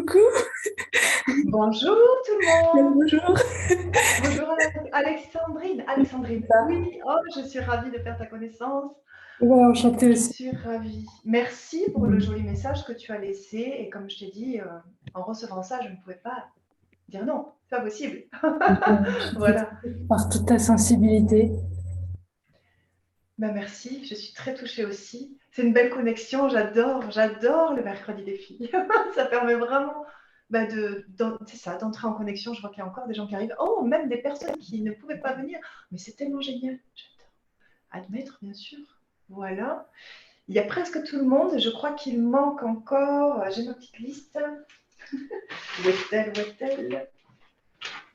coucou. Bonjour tout le monde. Bonjour. Bonjour Alexandrine. Alexandrine, Ça. oui, oh, je suis ravie de faire ta connaissance. Ouais, enchantée Je aussi. suis ravie. Merci pour le joli message que tu as laissé. Et comme je t'ai dit, en recevant ça, je ne pouvais pas dire non. C'est pas possible. Je suis très Voilà. touchée par toute ta sensibilité. Ben, merci. Je suis très touchée aussi. C'est une belle connexion. J'adore le mercredi des filles. Ça permet vraiment c'est ça, d'entrer en connexion. Je vois qu'il y a encore des gens qui arrivent. Oh, même des personnes qui ne pouvaient pas venir. Mais c'est tellement génial. J'adore. Admettre, bien sûr. Voilà. Il y a presque tout le monde. Je crois qu'il manque encore. J'ai ma petite liste. Où est-elle? Où est-elle?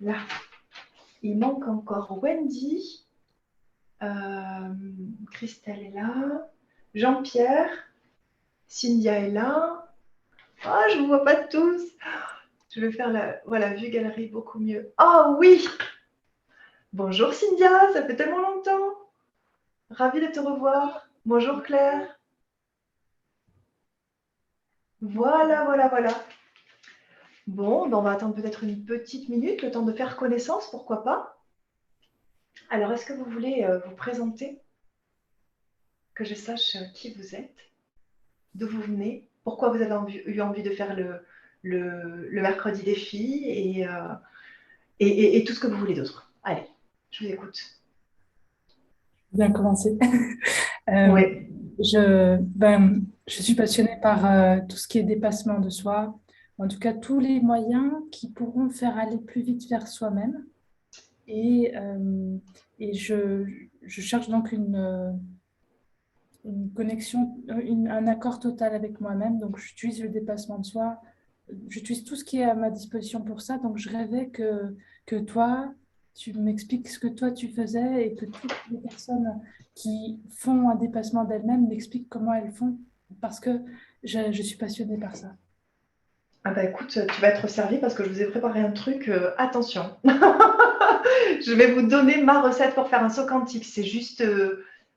Là. Il manque encore Wendy. Euh, Christelle est là. Jean-Pierre. Cynthia est là. Ah, je ne vous vois pas tous. Je vais faire la vue galerie beaucoup mieux. Ah oui. Bonjour Cynthia, ça fait tellement longtemps. Ravie de te revoir. Bonjour Claire. Voilà. Bon, ben on va attendre peut-être une petite minute, le temps de faire connaissance, pourquoi pas. Alors, est-ce que vous voulez vous présenter, que je sache qui vous êtes, d'où vous venez, pourquoi vous avez eu envie de faire le mercredi des filles et tout ce que vous voulez d'autre. Allez, je vous écoute. Bien commencé. Euh, Oui, je suis passionnée par tout ce qui est dépassement de soi. En tout cas, tous les moyens qui pourront faire aller plus vite vers soi-même. Et, euh, et je cherche donc une connexion, un accord total avec moi-même. Donc, j'utilise le dépassement de soi. J'utilise tout ce qui est à ma disposition pour ça. Donc, je rêvais que toi, tu m'expliques ce que toi, tu faisais et que toutes les personnes qui font un dépassement d'elles-mêmes m'expliquent comment elles font parce que je suis passionnée par ça. ah bah écoute, tu vas être servi parce que je vous ai préparé un truc. Attention, je vais vous donner ma recette pour faire un saut quantique. C'est juste,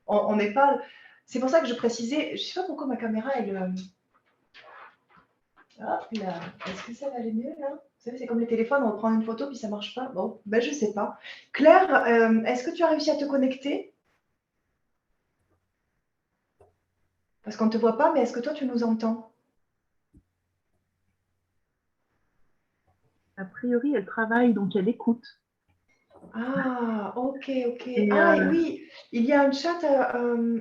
on n'est pas. C'est pour ça que je précisais. Je sais pas pourquoi ma caméra elle. Hop là. Est-ce que ça va aller mieux là? Vous savez, c'est comme les téléphones, on prend une photo puis ça marche pas. Bon, ben je sais pas. Claire, est-ce que tu as réussi à te connecter? Parce qu'on ne te voit pas, mais est-ce que toi tu nous entends? A priori, elle travaille, donc elle écoute. Ah, ok. Et Ah, et oui, il y a un chat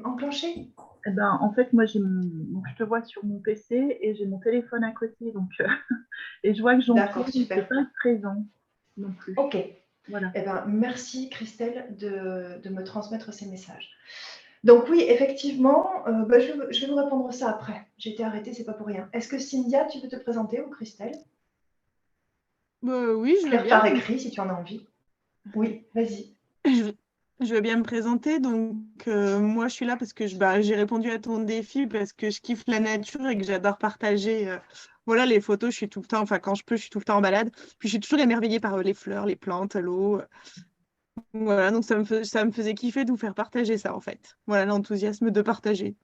enclenché. eh ben, en fait, moi, donc, je te vois sur mon PC et j'ai mon téléphone à côté. Donc, et je vois que Jean-Pierre D'accord, n'était super. pas présent non plus. Ok. Voilà. Eh ben, merci Christelle de me transmettre ces messages. Donc oui, effectivement, je vais vous répondre ça après. J'ai été arrêtée, c'est pas pour rien. Est-ce que Cynthia, tu veux te présenter ou Christelle? Oui, je veux Claire bien. par écrit, si tu en as envie. Oui, vas-y. Je, je veux bien me présenter. Donc, moi, je suis là parce que j'ai répondu à ton défi parce que je kiffe la nature et que j'adore partager. Voilà, les photos, je suis tout le temps, enfin, quand je peux, je suis tout le temps en balade. Puis, je suis toujours émerveillée par les fleurs, les plantes, l'eau. Voilà, donc ça me faisait kiffer de vous faire partager ça, en fait. Voilà, l'enthousiasme de partager.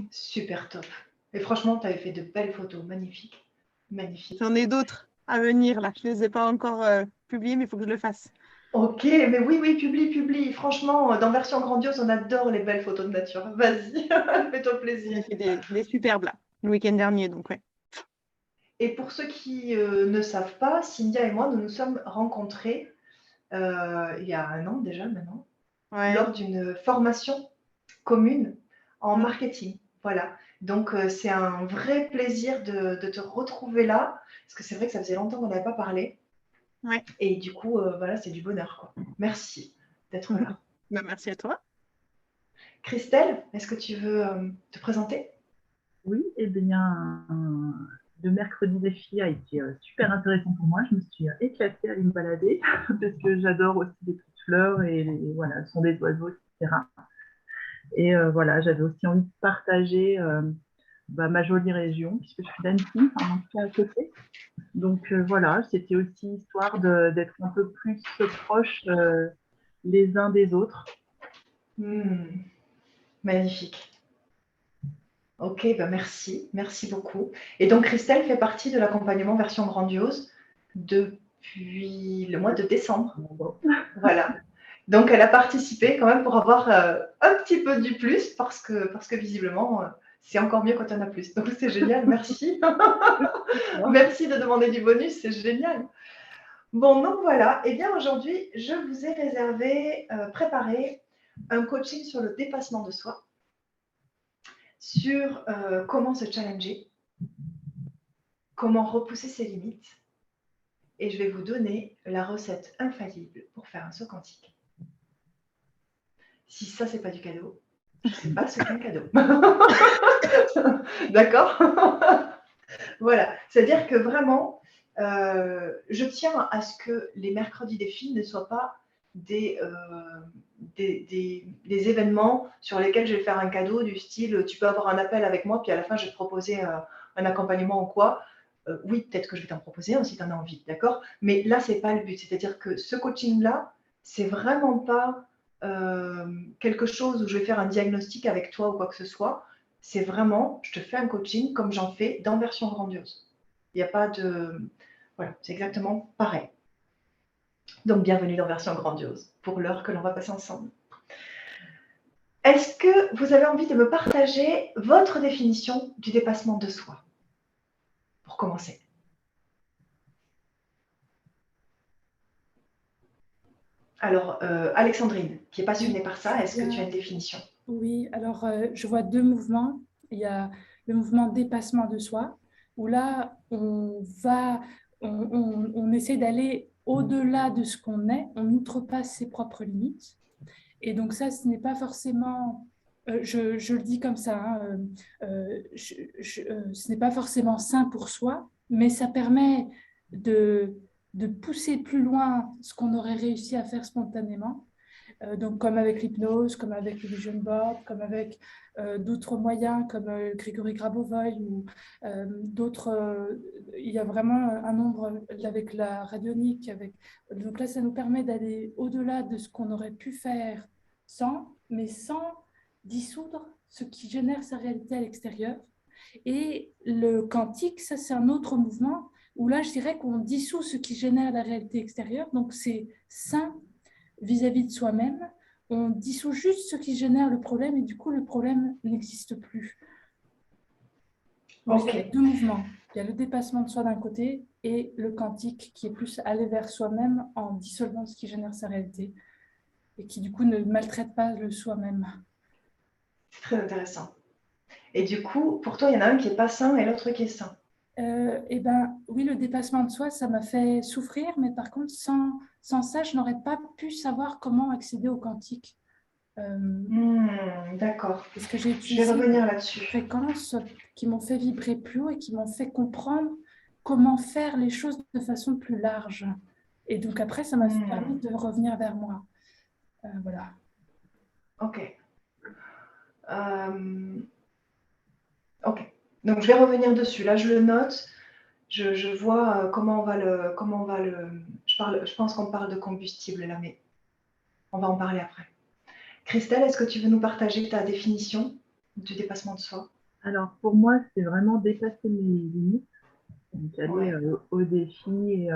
Super top. Et franchement, tu avais fait de belles photos, magnifiques. Magnifiques. J'en ai d'autres à venir, là. Je ne les ai pas encore publiées, mais il faut que je le fasse. Ok, mais oui, publie. Franchement, dans Version Grandiose, on adore les belles photos de nature. Vas-y, fais-toi J'en ai plaisir. fait des superbes, là, le week-end dernier, donc, ouais. Et pour ceux qui ne savent pas, Cynthia et moi, nous nous sommes rencontrés il y a un an déjà maintenant, Ouais. lors d'une formation commune en marketing. Voilà. Donc, c'est un vrai plaisir de te retrouver là, parce que c'est vrai que ça faisait longtemps qu'on n'avait pas parlé. Ouais. Et du coup, voilà, c'est du bonheur, quoi. Merci d'être là. Bah, merci à toi. Christelle, est-ce que tu veux te présenter? Oui, et bien, le mercredi des filles a été super intéressant pour moi. Je me suis éclatée à aller me balader parce que j'adore aussi les petites fleurs et voilà, le son des oiseaux, etc. Et voilà, j'avais aussi envie de partager ma jolie région, puisque je suis d'Annecy, enfin, en tout cas à côté. Donc voilà, c'était aussi histoire d'être un peu plus proches les uns des autres. Hmm, magnifique. Ok, bah merci, merci beaucoup. Et donc Christelle fait partie de l'accompagnement version grandiose depuis le mois de décembre. Voilà. Donc elle a participé quand même pour avoir un petit peu du plus parce que visiblement c'est encore mieux quand on a plus. Donc c'est génial, merci. Merci de demander du bonus, c'est génial. Bon, donc voilà. Eh bien aujourd'hui, je vous ai préparé un coaching sur le dépassement de soi, sur comment se challenger, comment repousser ses limites. Et je vais vous donner la recette infaillible pour faire un saut quantique. Si ça, c'est pas du cadeau, je ne sais pas ce qu'est un cadeau. D'accord. Voilà. C'est-à-dire que vraiment, je tiens à ce que les mercredis des filles ne soient pas des événements sur lesquels je vais faire un cadeau du style tu peux avoir un appel avec moi, puis à la fin, je vais te proposer un accompagnement ou quoi. Oui, peut-être que je vais t'en proposer un si tu en as envie, d'accord? Mais là, ce n'est pas le but. C'est-à-dire que ce coaching-là, c'est vraiment pas quelque chose où je vais faire un diagnostic avec toi ou quoi que ce soit. C'est vraiment, je te fais un coaching comme j'en fais dans version grandiose. Il n'y a pas de... Voilà, c'est exactement pareil. Donc, bienvenue dans version grandiose pour l'heure que l'on va passer ensemble. Est-ce que vous avez envie de me partager votre définition du dépassement de soi? Pour commencer. Alors, Alexandrine, qui est passionnée par ça, est-ce que tu as une définition? Oui, alors je vois deux mouvements. Il y a le mouvement dépassement de soi, où là, on essaie d'aller au-delà de ce qu'on est, on outrepasse ses propres limites. Et donc ça, ce n'est pas forcément, je le dis comme ça, hein, ce n'est pas forcément sain pour soi, mais ça permet de pousser plus loin ce qu'on aurait réussi à faire spontanément. Donc comme avec l'hypnose, comme avec le vision board, comme avec d'autres moyens comme Grégory Grabovoy ou d'autres. Il y a vraiment un nombre avec la radionique. Donc là, ça nous permet d'aller au-delà de ce qu'on aurait pu faire mais sans dissoudre ce qui génère sa réalité à l'extérieur. Et le quantique, ça c'est un autre mouvement où là, je dirais qu'on dissout ce qui génère la réalité extérieure. Donc c'est sain vis-à-vis de soi-même, on dissout juste ce qui génère le problème et du coup, le problème n'existe plus. Donc, il y a deux mouvements. Il y a le dépassement de soi d'un côté et le quantique qui est plus aller vers soi-même en dissolvant ce qui génère sa réalité et qui du coup ne maltraite pas le soi-même. C'est très intéressant. Et du coup, pour toi, il y en a un qui n'est pas sain et l'autre qui est sain. Eh ben, oui, le dépassement de soi, ça m'a fait souffrir, mais par contre, sans ça, je n'aurais pas pu savoir comment accéder au quantique. D'accord. Parce que j'ai Je vais revenir là-dessus. Des fréquences qui m'ont fait vibrer plus haut et qui m'ont fait comprendre comment faire les choses de façon plus large. Et donc après, ça m'a permis de revenir vers moi. Voilà. Ok. Ok. Donc je vais revenir dessus. Là, je le note. Je vois comment on va le. Je pense qu'on parle de combustible là, mais on va en parler après. Christelle, est-ce que tu veux nous partager ta définition du dépassement de soi? Alors, pour moi, c'est vraiment dépasser mes limites, donc aller au défi, et,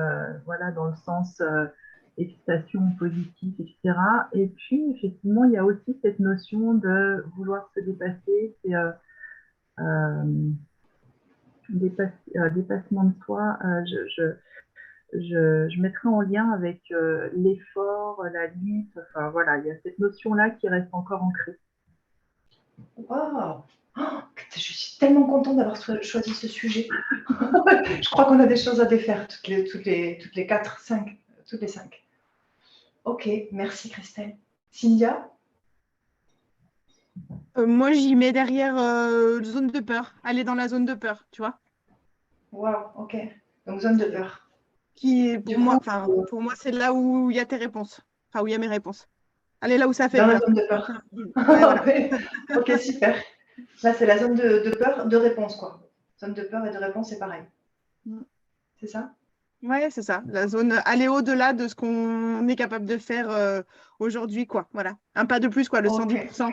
voilà, dans le sens excitation positive, etc. Et puis, effectivement, il y a aussi cette notion de vouloir se dépasser, c'est dépassement de soi. Je mettrai en lien avec l'effort, la lutte, enfin voilà, il y a cette notion-là qui reste encore ancrée. Wow. Oh, je suis tellement contente d'avoir choisi ce sujet. Je crois qu'on a des choses à défaire toutes les 4, 5, toutes les 5. Ok, merci Christelle. Cynthia? Moi, j'y mets derrière zone de peur. Aller dans la zone de peur, tu vois. Wow, ok. Donc zone de peur. Qui est pour moi, c'est là où il y a tes réponses. Enfin, où il y a mes réponses. Allez là où ça fait dans peur. La zone de peur. Ouais, voilà. Ok, super. Là, c'est la zone de peur, de réponse, quoi. Zone de peur et de réponse, c'est pareil. C'est ça? Ouais, c'est ça. La zone, aller au-delà de ce qu'on est capable de faire aujourd'hui, quoi. Voilà. Un pas de plus, quoi, le 110%.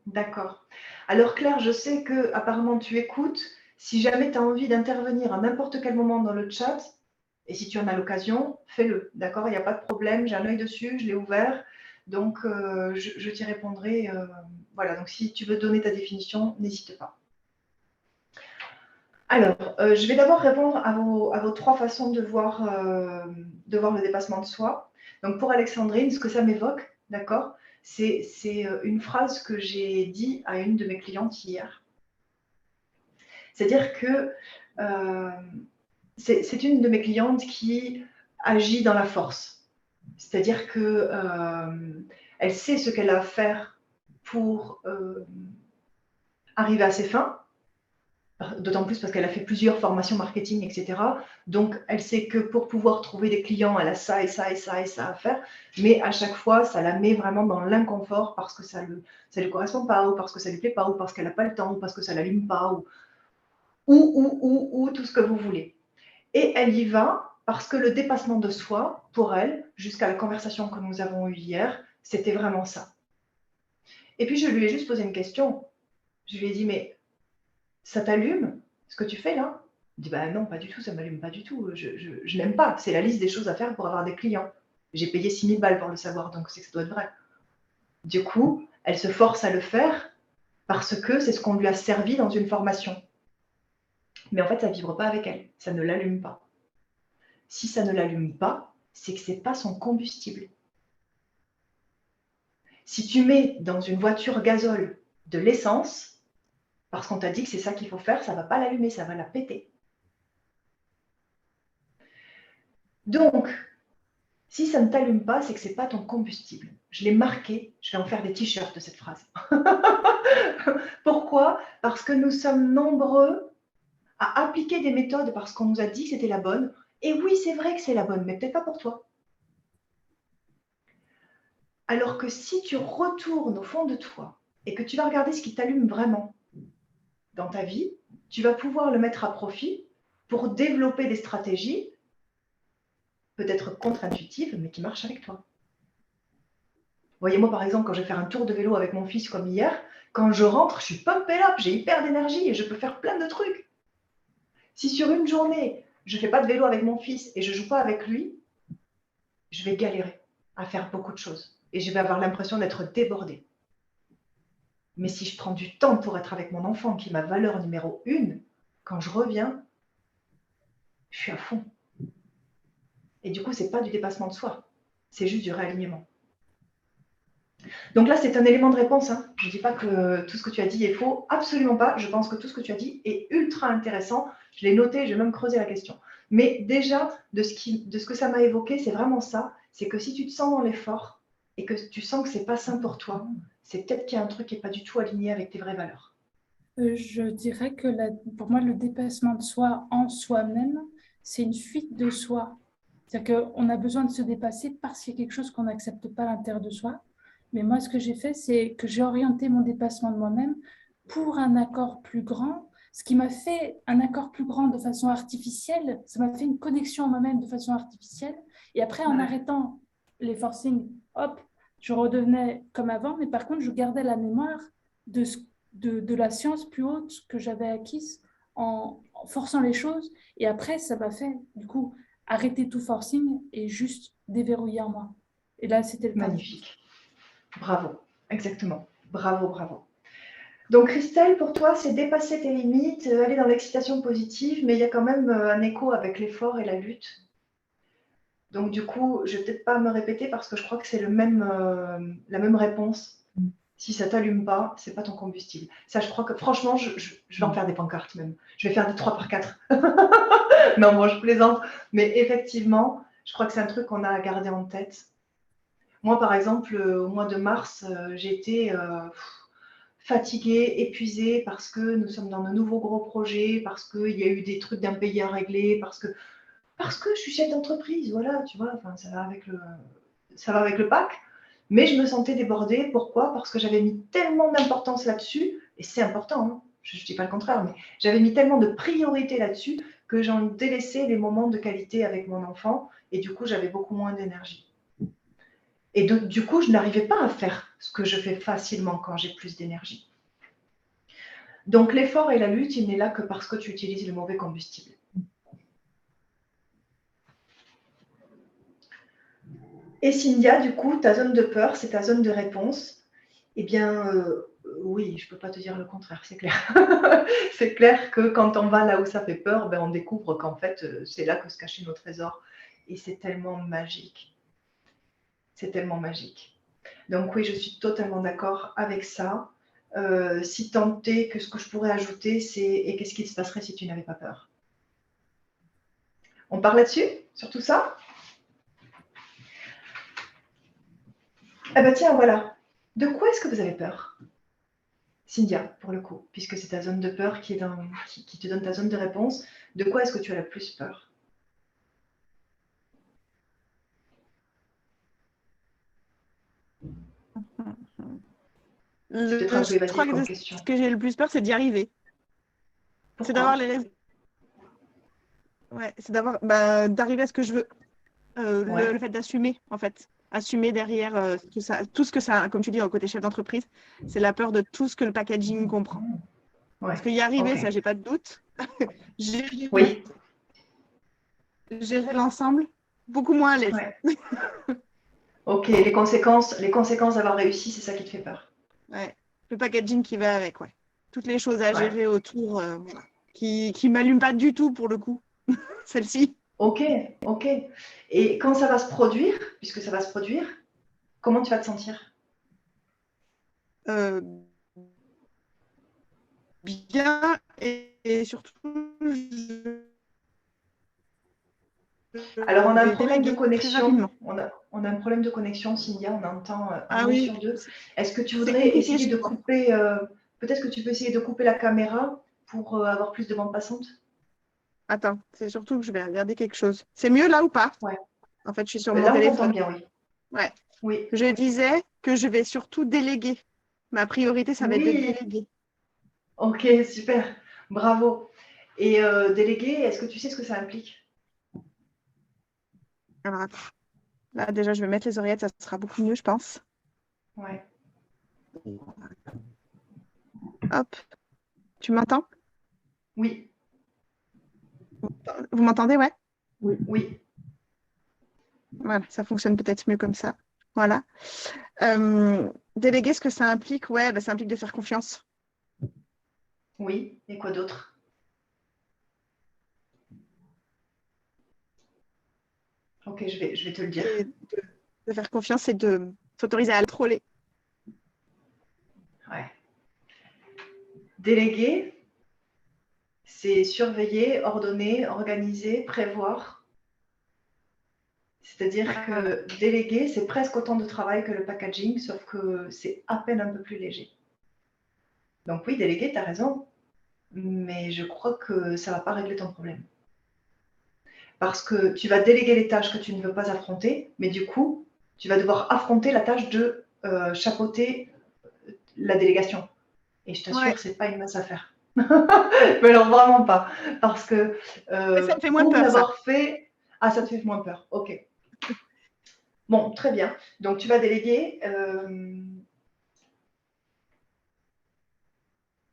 D'accord. Alors Claire, je sais que apparemment tu écoutes. Si jamais tu as envie d'intervenir à n'importe quel moment dans le chat, et si tu en as l'occasion, fais-le. D'accord? Il n'y a pas de problème, j'ai un œil dessus, je l'ai ouvert. Donc, je t'y répondrai. Voilà, donc si tu veux donner ta définition, n'hésite pas. Alors, je vais d'abord répondre à vos trois façons de voir le dépassement de soi. Donc, pour Alexandrine, ce que ça m'évoque, d'accord, c'est une phrase que j'ai dit à une de mes clientes hier. C'est-à-dire que c'est une de mes clientes qui agit dans la force. C'est-à-dire que elle sait ce qu'elle a à faire pour arriver à ses fins. D'autant plus parce qu'elle a fait plusieurs formations marketing, etc. Donc, elle sait que pour pouvoir trouver des clients, elle a ça et ça et ça et ça à faire. Mais à chaque fois, ça la met vraiment dans l'inconfort parce que ça lui correspond pas, ou parce que ça lui plaît pas, ou parce qu'elle n'a pas le temps, ou parce que ça l'allume pas, ou tout ce que vous voulez. Et elle y va parce que le dépassement de soi, pour elle, jusqu'à la conversation que nous avons eue hier, c'était vraiment ça. Et puis, je lui ai juste posé une question. Je lui ai dit, mais ça t'allume ce que tu fais là? Il dit, bah non, pas du tout, ça m'allume pas du tout. Je n'aime pas. C'est la liste des choses à faire pour avoir des clients. J'ai payé 6 000 balles pour le savoir, donc c'est que ça doit être vrai. Du coup, elle se force à le faire parce que c'est ce qu'on lui a servi dans une formation. Mais en fait, ça ne vibre pas avec elle. Ça ne l'allume pas. Si ça ne l'allume pas, c'est que ce n'est pas son combustible. Si tu mets dans une voiture gazole de l'essence, parce qu'on t'a dit que c'est ça qu'il faut faire, ça ne va pas l'allumer, ça va la péter. Donc, si ça ne t'allume pas, c'est que ce n'est pas ton combustible. Je l'ai marqué, je vais en faire des t-shirts de cette phrase. Pourquoi? Parce que nous sommes nombreux à appliquer des méthodes parce qu'on nous a dit que c'était la bonne. Et oui, c'est vrai que c'est la bonne, mais peut-être pas pour toi. Alors que si tu retournes au fond de toi et que tu vas regarder ce qui t'allume vraiment dans ta vie, tu vas pouvoir le mettre à profit pour développer des stratégies, peut-être contre-intuitives, mais qui marchent avec toi. Voyez-moi par exemple, quand je vais faire un tour de vélo avec mon fils comme hier, quand je rentre, je suis pumped up, j'ai hyper d'énergie et je peux faire plein de trucs. Si sur une journée, je ne fais pas de vélo avec mon fils et je ne joue pas avec lui, je vais galérer à faire beaucoup de choses et je vais avoir l'impression d'être débordée. Mais si je prends du temps pour être avec mon enfant, qui est ma valeur numéro 1, quand je reviens, je suis à fond. Et du coup, ce n'est pas du dépassement de soi, c'est juste du réalignement. Donc là, c'est un élément de réponse. Hein. Je ne dis pas que tout ce que tu as dit est faux, absolument pas. Je pense que tout ce que tu as dit est ultra intéressant. Je l'ai noté, je vais même creuser la question. Mais déjà, de ce que ça m'a évoqué, c'est vraiment ça. C'est que si tu te sens dans l'effort et que tu sens que ce n'est pas sain pour toi, c'est peut-être qu'il y a un truc qui n'est pas du tout aligné avec tes vraies valeurs. Je dirais que pour moi, le dépassement de soi en soi-même, c'est une fuite de soi. C'est-à-dire qu'on a besoin de se dépasser parce qu'il y a quelque chose qu'on n'accepte pas à l'intérieur de soi. Mais moi, ce que j'ai fait, c'est que j'ai orienté mon dépassement de moi-même pour un accord plus grand. Ce qui m'a fait un accord plus grand de façon artificielle, ça m'a fait une connexion à moi-même de façon artificielle. Et après, en arrêtant les forcings, hop, je redevenais comme avant. Mais par contre, je gardais la mémoire de la science plus haute que j'avais acquise en forçant les choses. Et après, ça m'a fait, du coup, arrêter tout forcing et juste déverrouiller en moi. Et là, c'était le cas. Magnifique. Bravo. Exactement. Bravo, bravo. Donc, Christelle, pour toi, c'est dépasser tes limites, aller dans l'excitation positive, mais il y a quand même un écho avec l'effort et la lutte. Donc, du coup, je ne vais peut-être pas me répéter parce que je crois que c'est la même réponse. Si ça ne t'allume pas, ce n'est pas ton combustible. Ça, je crois que, franchement, je vais en faire des pancartes même. Je vais faire des 3x4. Non, moi, je plaisante. Mais effectivement, je crois que c'est un truc qu'on a à garder en tête. Moi, par exemple, au mois de mars, j'étais fatiguée, épuisée parce que nous sommes dans de nouveaux gros projets, parce qu'il y a eu des trucs d'impayés à régler, parce que je suis chef d'entreprise, voilà, tu vois, enfin, ça va avec le pack. Mais je me sentais débordée. Pourquoi? Parce que j'avais mis tellement d'importance là-dessus, et c'est important, hein, je ne dis pas le contraire, mais j'avais mis tellement de priorité là-dessus que j'en délaissais les moments de qualité avec mon enfant, et du coup, j'avais beaucoup moins d'énergie. Et du coup, je n'arrivais pas à faire ce que je fais facilement quand j'ai plus d'énergie. Donc l'effort et la lutte, il n'est là que parce que tu utilises le mauvais combustible. Et Cynthia, du coup, ta zone de peur, c'est ta zone de réponse. Eh bien, oui, je ne peux pas te dire le contraire, c'est clair. C'est clair que quand on va là où ça fait peur, ben, on découvre qu'en fait, c'est là que se cachent nos trésors. Et c'est tellement magique. C'est tellement magique. Donc oui, je suis totalement d'accord avec ça. Si tant est que ce que je pourrais ajouter, c'est et qu'est-ce qui se passerait si tu n'avais pas peur? On parle là-dessus, sur tout ça? Eh ben tiens, voilà. De quoi est-ce que vous avez peur? Cynthia, pour le coup, puisque c'est ta zone de peur qui te donne ta zone de réponse, de quoi est-ce que tu as le plus peur? C'est peut-être un peu Je crois évasif que comme question. ce que j'ai le plus peur, c'est d'y arriver. C'est d'avoir Pourquoi? les ouais, c'est d'arriver à ce que je veux. Ouais, Le fait d'assumer, en fait. Assumer derrière tout ce que ça, comme tu dis, au côté chef d'entreprise, c'est la peur de tout ce que le packaging comprend. Parce ouais, qu'y arriver, ça, ok. j'ai pas de doute. Oui, Gérer l'ensemble, beaucoup moins à l'aise. ouais. Ok, les conséquences d'avoir réussi, c'est ça qui te fait peur. Ouais. Le packaging qui va avec, ouais. Toutes les choses à Ouais. gérer autour, voilà. Qui m'allument pas du tout pour le coup, celle-ci. Ok, ok. Et quand ça va se produire, puisque ça va se produire, comment tu vas te sentir? Euh, Bien et surtout, Alors, on a un vais problème de déléguer très connexion. rapidement. On a un problème de connexion, Cynthia. On entend un Ah mot oui, sur deux. Est-ce que tu c'est voudrais compliqué essayer chez de moi. couper, peut-être que tu peux essayer de couper la caméra pour avoir plus de bande passante? Attends, c'est surtout que je vais regarder quelque chose. C'est mieux là ou pas? Ouais. En fait, je suis sur mon Là, on t'entend téléphone. bien, oui. Ouais. Oui. Je disais que je vais surtout déléguer. Ma priorité, ça va être de Oui. déléguer. Ok, super. Bravo. Et déléguer, est-ce que tu sais ce que ça implique? Alors, attends. Là, déjà, je vais mettre les oreillettes, ça sera beaucoup mieux, je pense. Ouais. Hop. Tu m'entends? Oui. Vous m'entendez, ouais? Oui. Voilà, ça fonctionne peut-être mieux comme ça. Voilà. Déléguer, ce que ça implique, ouais, ça implique de faire confiance. Oui. Et quoi d'autre? Ok, je vais te le dire. Et de faire confiance et de s'autoriser à le troller. Ouais. Déléguer, c'est surveiller, ordonner, organiser, prévoir. C'est-à-dire Voilà. que déléguer, c'est presque autant de travail que le packaging, sauf que c'est à peine un peu plus léger. Donc oui, déléguer, tu as raison, mais je crois que ça ne va pas régler ton problème. Parce que tu vas déléguer les tâches que tu ne veux pas affronter, mais du coup, tu vas devoir affronter la tâche de chapeauter la délégation. Et je t'assure, Ouais. ce n'est pas une mince affaire. Mais alors vraiment pas. Parce que Mais ça me fait moins pour peur, ça. l'avoir fait, ah, ça te fait moins peur. Ok. Bon, très bien. Donc tu vas déléguer,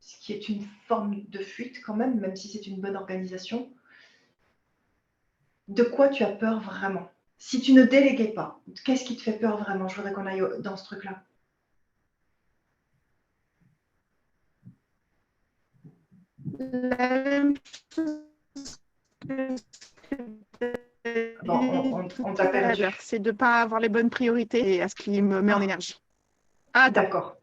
ce qui est une forme de fuite quand même si c'est une bonne organisation. De quoi tu as peur vraiment? Si tu ne déléguais pas, qu'est-ce qui te fait peur vraiment? Je voudrais qu'on aille dans ce truc-là. La même chose que Bon, tout on t'a à perdu. l'heure, c'est de ne pas avoir les bonnes priorités et à ce qui me met en Ah, énergie. Ah, attends, d'accord.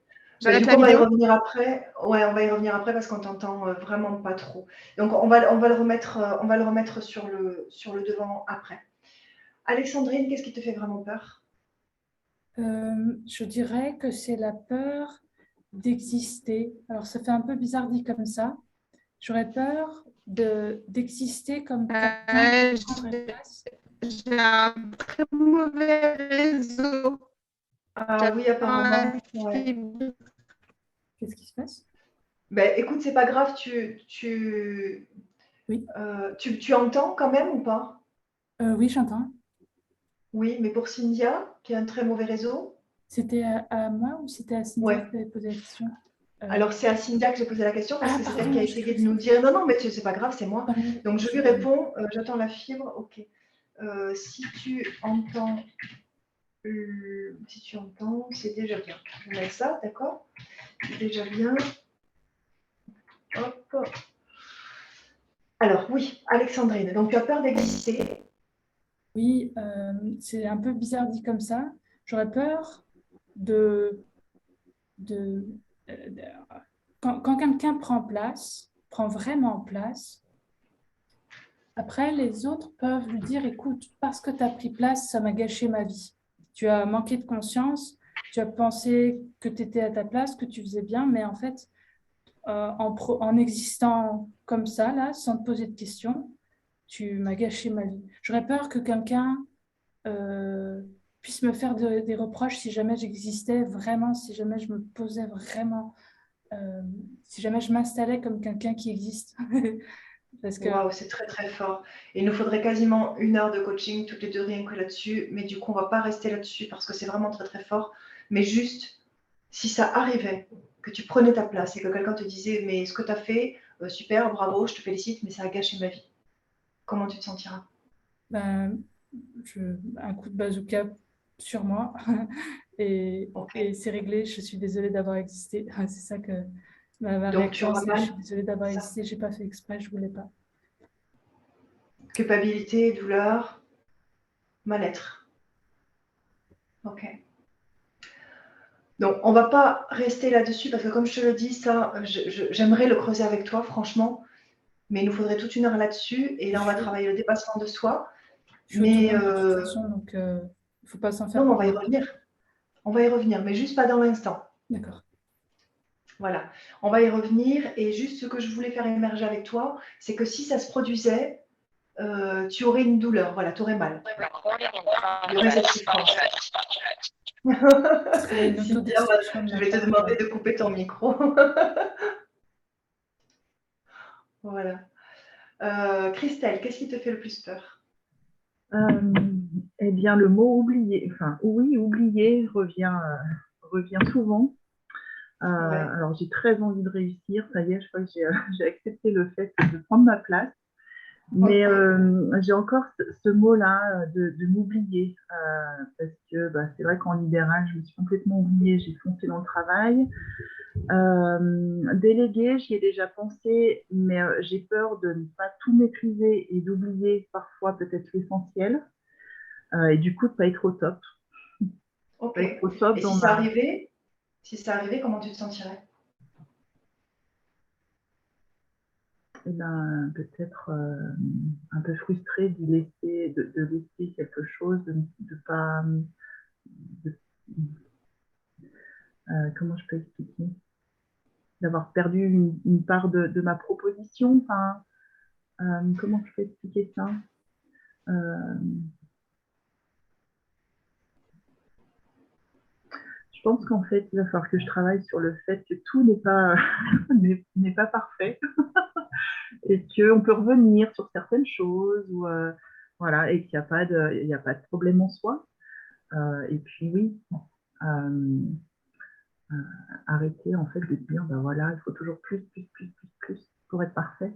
Ben, j'arrête du la coup, on va y vidéo. revenir après. Ouais, on va y revenir après parce qu'on t'entend vraiment pas trop. Donc, on va le remettre sur le devant après. Alexandrine, qu'est-ce qui te fait vraiment peur? Je dirais que c'est la peur d'exister. Alors, ça fait un peu bizarre dit comme ça. J'aurais peur d'exister comme quelqu'un qui Euh, prendrait j'ai place. j'ai un très mauvais réseau. Ah oui, J'attends la apparemment. Ouais. fibre. Qu'est-ce qui se passe? Ben, écoute, c'est pas grave. Tu, Oui, tu entends quand même ou pas? oui, j'entends. Oui, mais pour Cynthia, qui a un très mauvais réseau. C'était à moi ou c'était à Cynthia Ouais. qui t'avait posé la question? Alors, c'est à Cynthia que j'ai posé la question parce que c'est elle qui a pardon, essayé de nous dire non, non, mais c'est pas grave, c'est moi. Pardon, Donc, je lui réponds j'attends la fibre, ok. Si tu entends, c'est déjà bien. Je mets ça, d'accord? C'est déjà bien. Hop. Alors, oui, Alexandrine, donc tu as peur d'exister. Oui, c'est un peu bizarre dit comme ça. J'aurais peur de, de, de- quand quelqu'un prend vraiment place, après les autres peuvent lui dire, écoute, parce que tu as pris place, ça m'a gâché ma vie. Tu as manqué de conscience, tu as pensé que tu étais à ta place, que tu faisais bien, mais en fait, en existant comme ça, là, sans te poser de questions, tu m'as gâché ma vie. J'aurais peur que quelqu'un euh, puisse me faire des reproches si jamais j'existais vraiment, si jamais je me posais vraiment, si jamais je m'installais comme quelqu'un qui existe. Parce que Waouh, c'est très très fort. Il nous faudrait quasiment 1 heure de coaching, toutes les deux, rien que là-dessus. Mais du coup, on va pas rester là-dessus parce que c'est vraiment très très fort. Mais juste, si ça arrivait, que tu prenais ta place et que quelqu'un te disait, mais ce que tu as fait, super, bravo, je te félicite, mais ça a gâché ma vie. Comment tu te sentiras? ben, un coup de bazooka sur moi Ok. et c'est réglé. Je suis désolée d'avoir existé. C'est ça que ma Donc tu réaction, auras c'est je mal, suis désolée d'avoir ça. existé. J'ai pas fait exprès, je voulais pas. Culpabilité, douleur, mal-être. Ok. Donc, on va pas rester là-dessus parce que comme je te le dis, ça, j'aimerais le creuser avec toi, franchement, mais il nous faudrait toute 1 heure là-dessus. Et là, on va travailler le dépassement de soi. Je suis Mais autonome de toute façon, donc il ne faut pas s'en faire non, on pour va y longtemps. revenir. On va y revenir, mais juste pas dans l'instant. D'accord. Voilà. On va y revenir. Et juste ce que je voulais faire émerger avec toi, c'est que si ça se produisait, tu aurais une douleur. Voilà, tu aurais mal. Il y aurait cette souffrance. Ce serait une Cynthia, autodestruction de je ma vais te part. demander de couper ton micro. Voilà. Christelle, qu'est-ce qui te fait le plus peur? Eh bien, le mot oublier, enfin, oui, oublier revient souvent. Ouais. Alors, j'ai très envie de réussir. Ça y est, je crois que j'ai accepté le fait de prendre ma place. Mais j'ai encore ce mot-là de m'oublier. Parce que c'est vrai qu'en libéral, je me suis complètement oubliée. J'ai foncé dans le travail. Déléguer, j'y ai déjà pensé, mais j'ai peur de ne pas tout maîtriser et d'oublier parfois peut-être l'essentiel. Et du coup, de ne pas être au top. Ok. Pas être au top Et dans si ça arrivait, comment tu te sentirais? eh ben, peut-être un peu frustrée de laisser quelque chose, de pas. De- comment je peux expliquer? D'avoir perdu une part de ma proposition. Enfin, comment je peux expliquer ça? Je pense qu'en fait, il va falloir que je travaille sur le fait que tout n'est pas, n'est pas parfait et qu'on peut revenir sur certaines choses ou, voilà, et qu'il n'y a il a pas de problème en soi. Et puis oui, euh, arrêter en fait de dire, ben voilà, il faut toujours plus pour être parfait.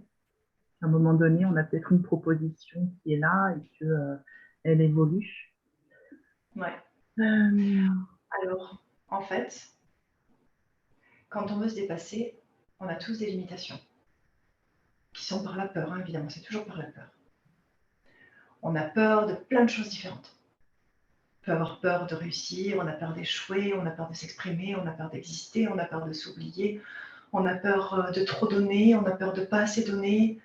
À un moment donné, on a peut-être une proposition qui est là et que elle évolue. Ouais. Euh, Alors, en fait, quand on veut se dépasser, on a tous des limitations qui sont par la peur, hein, évidemment, c'est toujours par la peur. On a peur de plein de choses différentes. On peut avoir peur de réussir, on a peur d'échouer, on a peur de s'exprimer, on a peur d'exister, on a peur de s'oublier, on a peur de trop donner, on a peur de pas assez donner.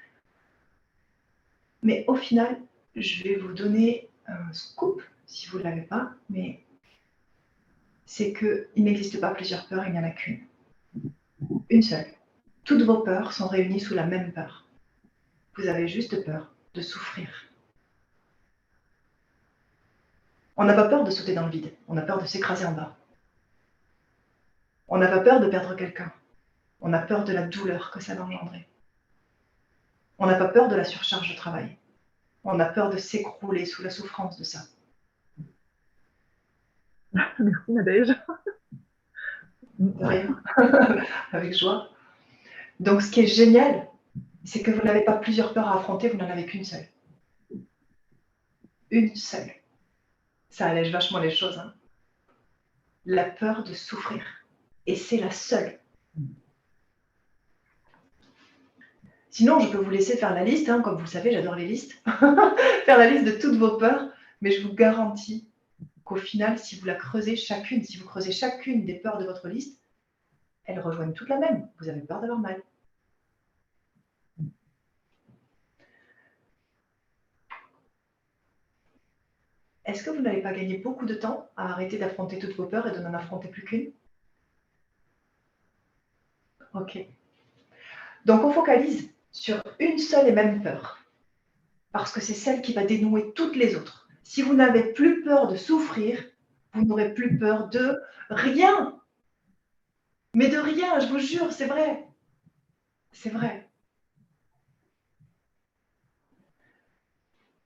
Mais au final, je vais vous donner un scoop, si vous ne l'avez pas, mais c'est qu'il n'existe pas plusieurs peurs, il n'y en a qu'une. Une seule. Toutes vos peurs sont réunies sous la même peur. Vous avez juste peur de souffrir. On n'a pas peur de sauter dans le vide, on a peur de s'écraser en bas. On n'a pas peur de perdre quelqu'un, on a peur de la douleur que ça va engendrer. On n'a pas peur de la surcharge de travail, on a peur de s'écrouler sous la souffrance de ça. Merci Nadège. De rien. Avec joie. Donc, ce qui est génial, c'est que vous n'avez pas plusieurs peurs à affronter, vous n'en avez qu'une seule. Une seule. Ça allège vachement les choses. Hein. La peur de souffrir. Et c'est la seule. Sinon, je peux vous laisser faire la liste. Hein. Comme vous le savez, j'adore les listes. Faire la liste de toutes vos peurs. Mais je vous garantis qu'au final, si vous la creusez chacune, si vous creusez chacune des peurs de votre liste, elles rejoignent toutes la même. Vous avez peur d'avoir mal. Est-ce que vous n'allez pas gagner beaucoup de temps à arrêter d'affronter toutes vos peurs et de n'en affronter plus qu'une? Ok. Donc on focalise sur une seule et même peur, parce que c'est celle qui va dénouer toutes les autres. Si vous n'avez plus peur de souffrir, vous n'aurez plus peur de rien. Mais de rien, je vous jure, c'est vrai. C'est vrai.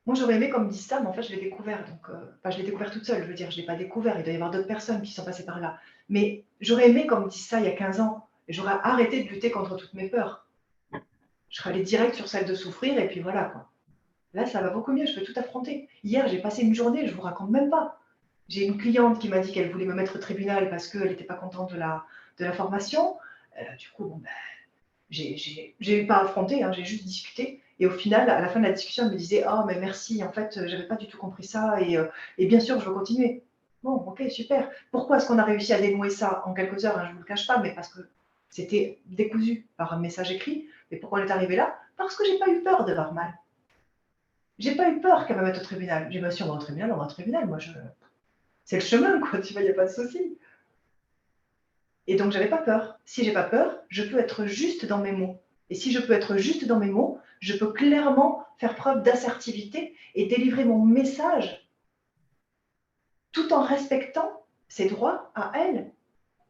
Moi, j'aurais aimé qu'on me dise ça, mais en fait, je l'ai découvert. Donc, je l'ai découvert toute seule, je veux dire, je ne l'ai pas découvert. Il doit y avoir d'autres personnes qui sont passées par là. Mais j'aurais aimé qu'on me dise ça il y a 15 ans. Et j'aurais arrêté de lutter contre toutes mes peurs. Je serais allée direct sur celle de souffrir, et puis voilà, quoi. Là, ça va beaucoup mieux, je peux tout affronter. Hier, j'ai passé une journée, je ne vous raconte même pas. J'ai une cliente qui m'a dit qu'elle voulait me mettre au tribunal parce qu'elle n'était pas contente de la formation. Du coup, bon, ben, j'ai pas affronté, hein, j'ai juste discuté. Et au final, à la fin de la discussion, elle me disait: oh, mais merci, en fait, j'avais pas du tout compris ça. Et bien sûr, je veux continuer. Bon, ok, super. Pourquoi est-ce qu'on a réussi à dénouer ça en quelques heures, hein, je ne vous le cache pas, mais parce que c'était décousu par un message écrit. Et pourquoi on est arrivé là? Parce que j'ai pas eu peur d'avoir mal. J'ai pas eu peur qu'elle me mette au tribunal. J'ai dit: bah, si on va au tribunal, on va au tribunal. Moi, c'est le chemin, quoi. Tu vois, il n'y a pas de souci. Et donc, j'avais pas peur. Si j'ai pas peur, je peux être juste dans mes mots. Et si je peux être juste dans mes mots, je peux clairement faire preuve d'assertivité et délivrer mon message tout en respectant ses droits à elle.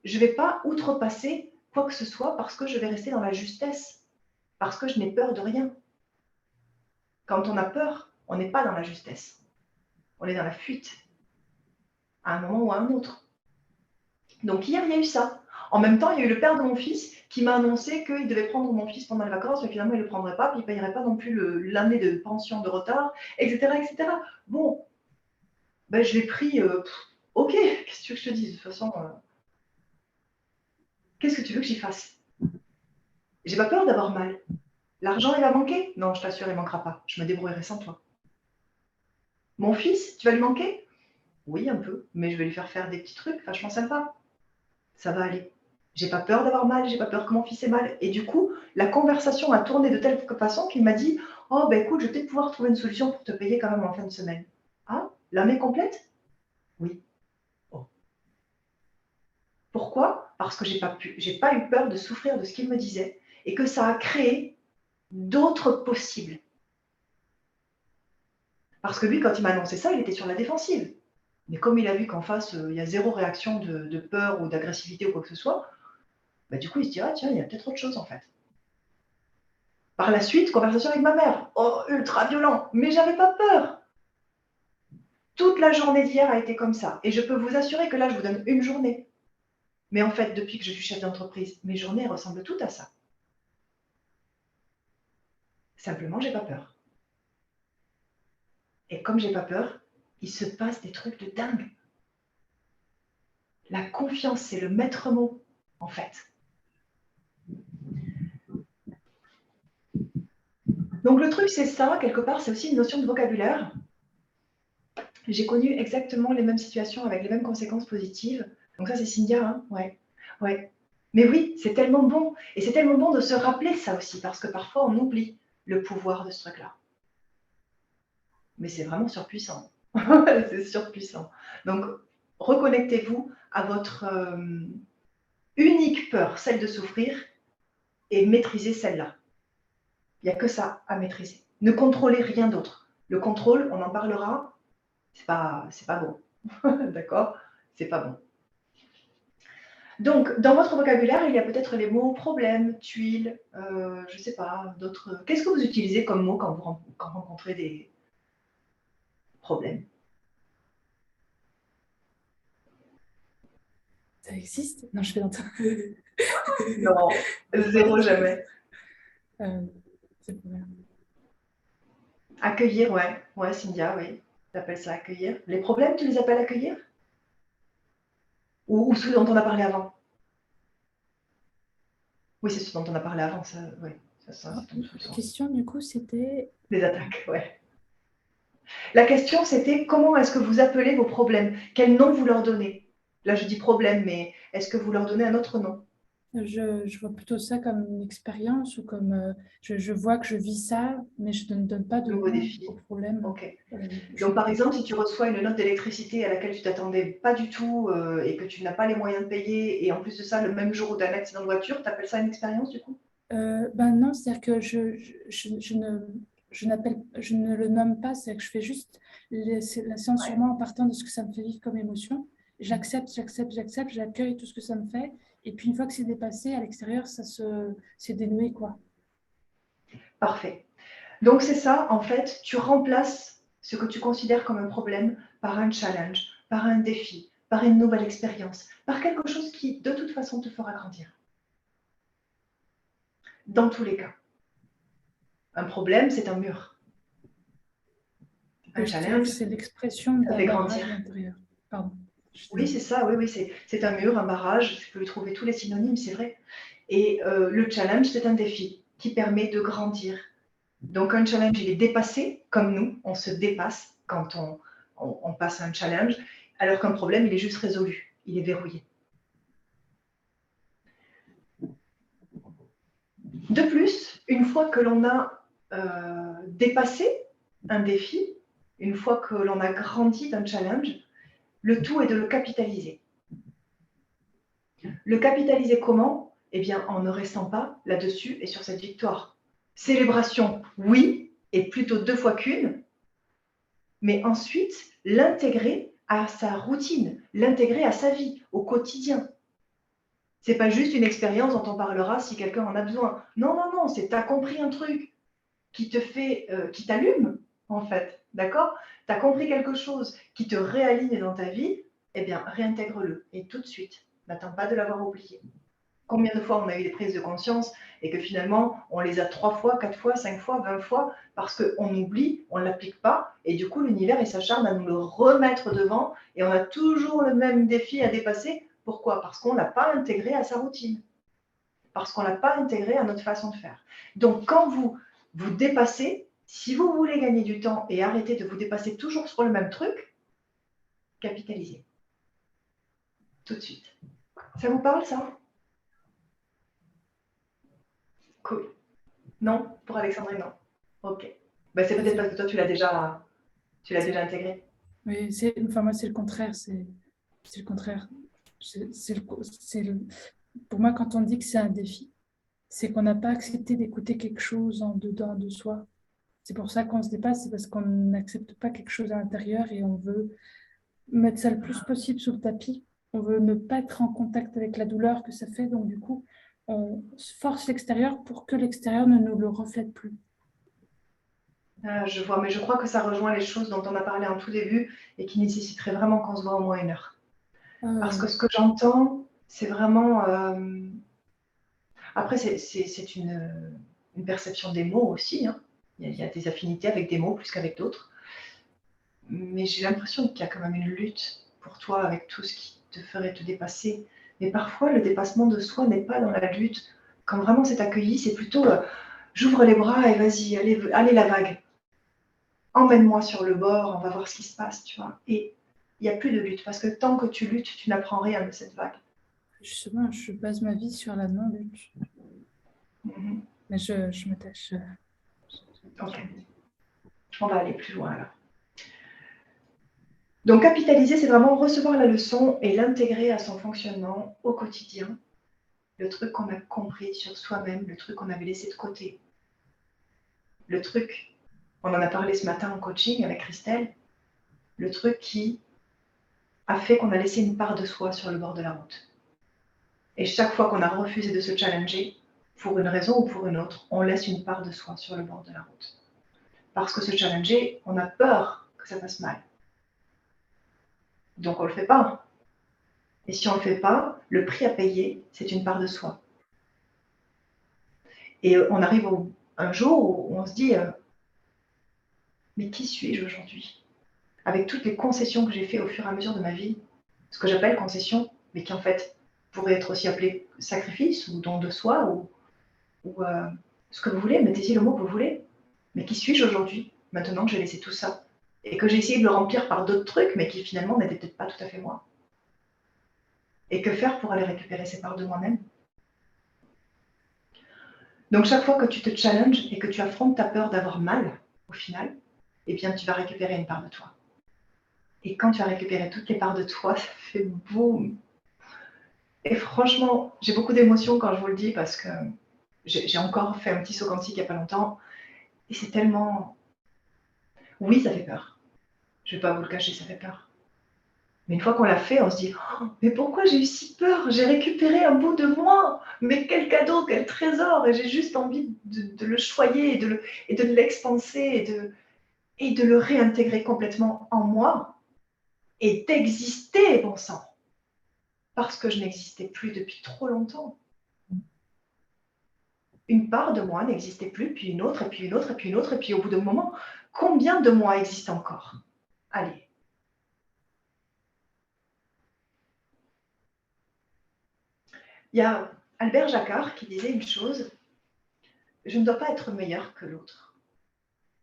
Je ne vais pas outrepasser quoi que ce soit parce que je vais rester dans la justesse, parce que je n'ai peur de rien. Quand on a peur, on n'est pas dans la justesse. On est dans la fuite, à un moment ou à un autre. Donc hier, il y a eu ça. En même temps, il y a eu le père de mon fils qui m'a annoncé qu'il devait prendre mon fils pendant les vacances, mais finalement, il ne le prendrait pas, puis il ne payerait pas non plus l'année de pension de retard, etc. etc. Bon, ben, je l'ai pris, ok, qu'est-ce que tu veux que je te dise? De toute façon, qu'est-ce que tu veux que j'y fasse? J'ai pas peur d'avoir mal. L'argent, il va manquer? Non, je t'assure, il ne manquera pas. Je me débrouillerai sans toi. Mon fils, tu vas lui manquer? Oui, un peu, mais je vais lui faire des petits trucs vachement sympas. Ça va aller. J'ai pas peur d'avoir mal, j'ai pas peur que mon fils ait mal. Et du coup, la conversation a tourné de telle façon qu'il m'a dit: oh, ben écoute, je vais peut-être pouvoir trouver une solution pour te payer quand même en fin de semaine. Ah, l'année complète? Oui. Oh. Pourquoi? Parce que j'ai pas eu peur de souffrir de ce qu'il me disait et que ça a créé d'autres possibles. Parce que lui, quand il m'a annoncé ça, il était sur la défensive. Mais comme il a vu qu'en face, il y a zéro réaction de peur ou d'agressivité ou quoi que ce soit, bah, du coup, il se dit: ah tiens, il y a peut-être autre chose en fait. Par la suite, conversation avec ma mère. Oh, ultra violent, mais j'avais pas peur. Toute la journée d'hier a été comme ça. Et je peux vous assurer que là, je vous donne une journée. Mais en fait, depuis que je suis chef d'entreprise, mes journées ressemblent toutes à ça. Simplement, j'ai pas peur. Et comme j'ai pas peur, il se passe des trucs de dingue. La confiance, c'est le maître mot, en fait. Donc le truc, c'est ça, quelque part, c'est aussi une notion de vocabulaire. J'ai connu exactement les mêmes situations avec les mêmes conséquences positives. Donc ça, c'est Cynthia, hein? Ouais. Ouais. Mais oui, c'est tellement bon. Et c'est tellement bon de se rappeler ça aussi, parce que parfois, on oublie le pouvoir de ce truc-là. Mais c'est vraiment surpuissant. C'est surpuissant. Donc, reconnectez-vous à votre unique peur, celle de souffrir, et maîtrisez celle-là. Il n'y a que ça à maîtriser. Ne contrôlez rien d'autre. Le contrôle, on en parlera, c'est pas bon. D'accord? C'est pas bon. Donc, dans votre vocabulaire, il y a peut-être les mots problème, tuile, je ne sais pas, d'autres. Qu'est-ce que vous utilisez comme mot quand vous rencontrez des problèmes? Ça existe? Non, je fais longtemps. Non, zéro jamais. C'est pas bien. Accueillir, ouais. Ouais, Cynthia, oui. Tu appelles ça accueillir. Les problèmes, tu les appelles accueillir? Ou ce dont on a parlé avant? Oui, c'est ce dont on a parlé avant, ça, ouais. Ça tombe sous le La sens. question, du coup, c'était... Les attaques, ouais. La question, c'était comment est-ce que vous appelez vos problèmes? Quel nom vous leur donnez? Là, je dis problème, mais est-ce que vous leur donnez un autre nom? Je vois plutôt ça comme une expérience ou comme je vois que je vis ça, mais je ne donne pas de Nouveau nom défi. au problème. Ok. Je- Donc, par exemple, si tu reçois une note d'électricité à laquelle tu t'attendais pas du tout et que tu n'as pas les moyens de payer, et en plus de ça, le même jour d'un accident de voiture, tu appelles ça une expérience du coup? Ben non, c'est-à-dire que je ne le nomme pas, c'est que je fais juste la séance sur moi en partant de ce que ça me fait vivre comme émotion. J'accepte, j'accueille tout ce que ça me fait. Et puis une fois que c'est dépassé, à l'extérieur, c'est dénoué, quoi. Parfait. Donc, c'est ça, en fait, tu remplaces ce que tu considères comme un problème par un challenge, par un défi, par une nouvelle expérience, par quelque chose qui, de toute façon, te fera grandir. Dans tous les cas. Un problème, c'est un mur. Un Oui, je dirais que challenge, c'est l'expression ça d'un fait barrage grandir. à l'intérieur. Pardon. Oui, c'est ça, oui, c'est un mur, un barrage, tu peux lui trouver tous les synonymes, c'est vrai. Et le challenge, c'est un défi qui permet de grandir. Donc un challenge, il est dépassé, comme nous, on se dépasse quand on passe un challenge, alors qu'un problème, il est juste résolu, il est verrouillé. De plus, une fois que l'on a dépassé un défi, une fois que l'on a grandi d'un challenge, le tout est de le capitaliser. Le capitaliser comment? Eh bien, en ne restant pas là-dessus et sur cette victoire. Célébration, oui, et plutôt 2 fois qu'une, mais ensuite, l'intégrer à sa routine, l'intégrer à sa vie, au quotidien. C'est pas juste une expérience dont on parlera si quelqu'un en a besoin. Non, non, non, c'est tu as compris un truc qui te fait, qui t'allume, en fait, d'accord? Tu as compris quelque chose qui te réaligne dans ta vie, eh bien, réintègre-le, et tout de suite. N'attends pas de l'avoir oublié. Combien de fois on a eu des prises de conscience et que finalement, on les a 3 fois, 4 fois, 5 fois, 20 fois, parce qu'on oublie, on ne l'applique pas, et du coup, l'univers, il s'acharne à nous le remettre devant, et on a toujours le même défi à dépasser. Pourquoi? Parce qu'on ne l'a pas intégré à sa routine, parce qu'on ne l'a pas intégré à notre façon de faire. Donc, quand vous vous dépassez, si vous voulez gagner du temps et arrêter de vous dépasser toujours sur le même truc, capitalisez. Tout de suite. Ça vous parle, ça? Cool. Non? Pour Alexandre, non. Ok. Ben, c'est peut-être parce que toi, tu l'as déjà intégré. Oui, enfin, moi, c'est le contraire. C'est le contraire. Pour moi, quand on dit que c'est un défi, c'est qu'on n'a pas accepté d'écouter quelque chose en dedans de soi. C'est pour ça qu'on se dépasse, c'est parce qu'on n'accepte pas quelque chose à l'intérieur et on veut mettre ça le plus possible sous le tapis. On veut ne pas être en contact avec la douleur que ça fait. Donc, du coup, on force l'extérieur pour que l'extérieur ne nous le reflète plus. Ah, je vois, mais je crois que ça rejoint les choses dont on a parlé en tout début et qui nécessiteraient vraiment qu'on se voit au moins 1 heure. Parce que ce que j'entends, c'est vraiment... Après, c'est une perception des mots aussi, hein. Il y a des affinités avec des mots plus qu'avec d'autres. Mais j'ai l'impression qu'il y a quand même une lutte pour toi avec tout ce qui te ferait te dépasser. Mais parfois, le dépassement de soi n'est pas dans la lutte. Quand vraiment c'est accueilli, c'est plutôt j'ouvre les bras et vas-y, allez la vague. Emmène-moi sur le bord, on va voir ce qui se passe, tu vois. Et il n'y a plus de lutte, parce que tant que tu luttes, tu n'apprends rien de cette vague. Justement, je base ma vie sur la non-lutte. Mais je m'attache. Ok. On va aller plus loin alors. Donc capitaliser, c'est vraiment recevoir la leçon et l'intégrer à son fonctionnement au quotidien. Le truc qu'on a compris sur soi-même, le truc qu'on avait laissé de côté. Le truc, on en a parlé ce matin en coaching avec Christelle, le truc qui a fait qu'on a laissé une part de soi sur le bord de la route. Et chaque fois qu'on a refusé de se challenger, pour une raison ou pour une autre, on laisse une part de soi sur le bord de la route. Parce que se challenger, on a peur que ça passe mal. Donc on ne le fait pas. Et si on ne le fait pas, le prix à payer, c'est une part de soi. Et on arrive un jour où on se dit mais qui suis-je aujourd'hui? Avec toutes les concessions que j'ai faites au fur et à mesure de ma vie, ce que j'appelle concession, mais qui en fait pourrait être aussi appelé sacrifice ou don de soi ou ce que vous voulez, mettez-y le mot que vous voulez. Mais qui suis-je aujourd'hui, maintenant que j'ai laissé tout ça et que j'ai essayé de le remplir par d'autres trucs, mais qui finalement n'étaient peut-être pas tout à fait moi. Et que faire pour aller récupérer ces parts de moi-même? Donc chaque fois que tu te challenges et que tu affrontes ta peur d'avoir mal, au final, eh bien tu vas récupérer une part de toi. Et quand tu as récupéré toutes les parts de toi, ça fait boum. Et franchement, j'ai beaucoup d'émotions quand je vous le dis parce que j'ai encore fait un petit saut quantique il n'y a pas longtemps. Et c'est tellement... Oui, ça fait peur. Je ne vais pas vous le cacher, ça fait peur. Mais une fois qu'on l'a fait, on se dit oh, mais pourquoi j'ai eu si peur? J'ai récupéré un bout de moi. Mais quel cadeau, quel trésor. Et j'ai juste envie de le choyer et de l'expanser et de le réintégrer complètement en moi et d'exister, bon sang. Parce que je n'existais plus depuis trop longtemps. Une part de moi n'existait plus, puis une autre, et puis une autre, et puis une autre, et puis au bout d'un moment, combien de moi existent encore? Allez. Il y a Albert Jacquard qui disait une chose, je ne dois pas être meilleur que l'autre.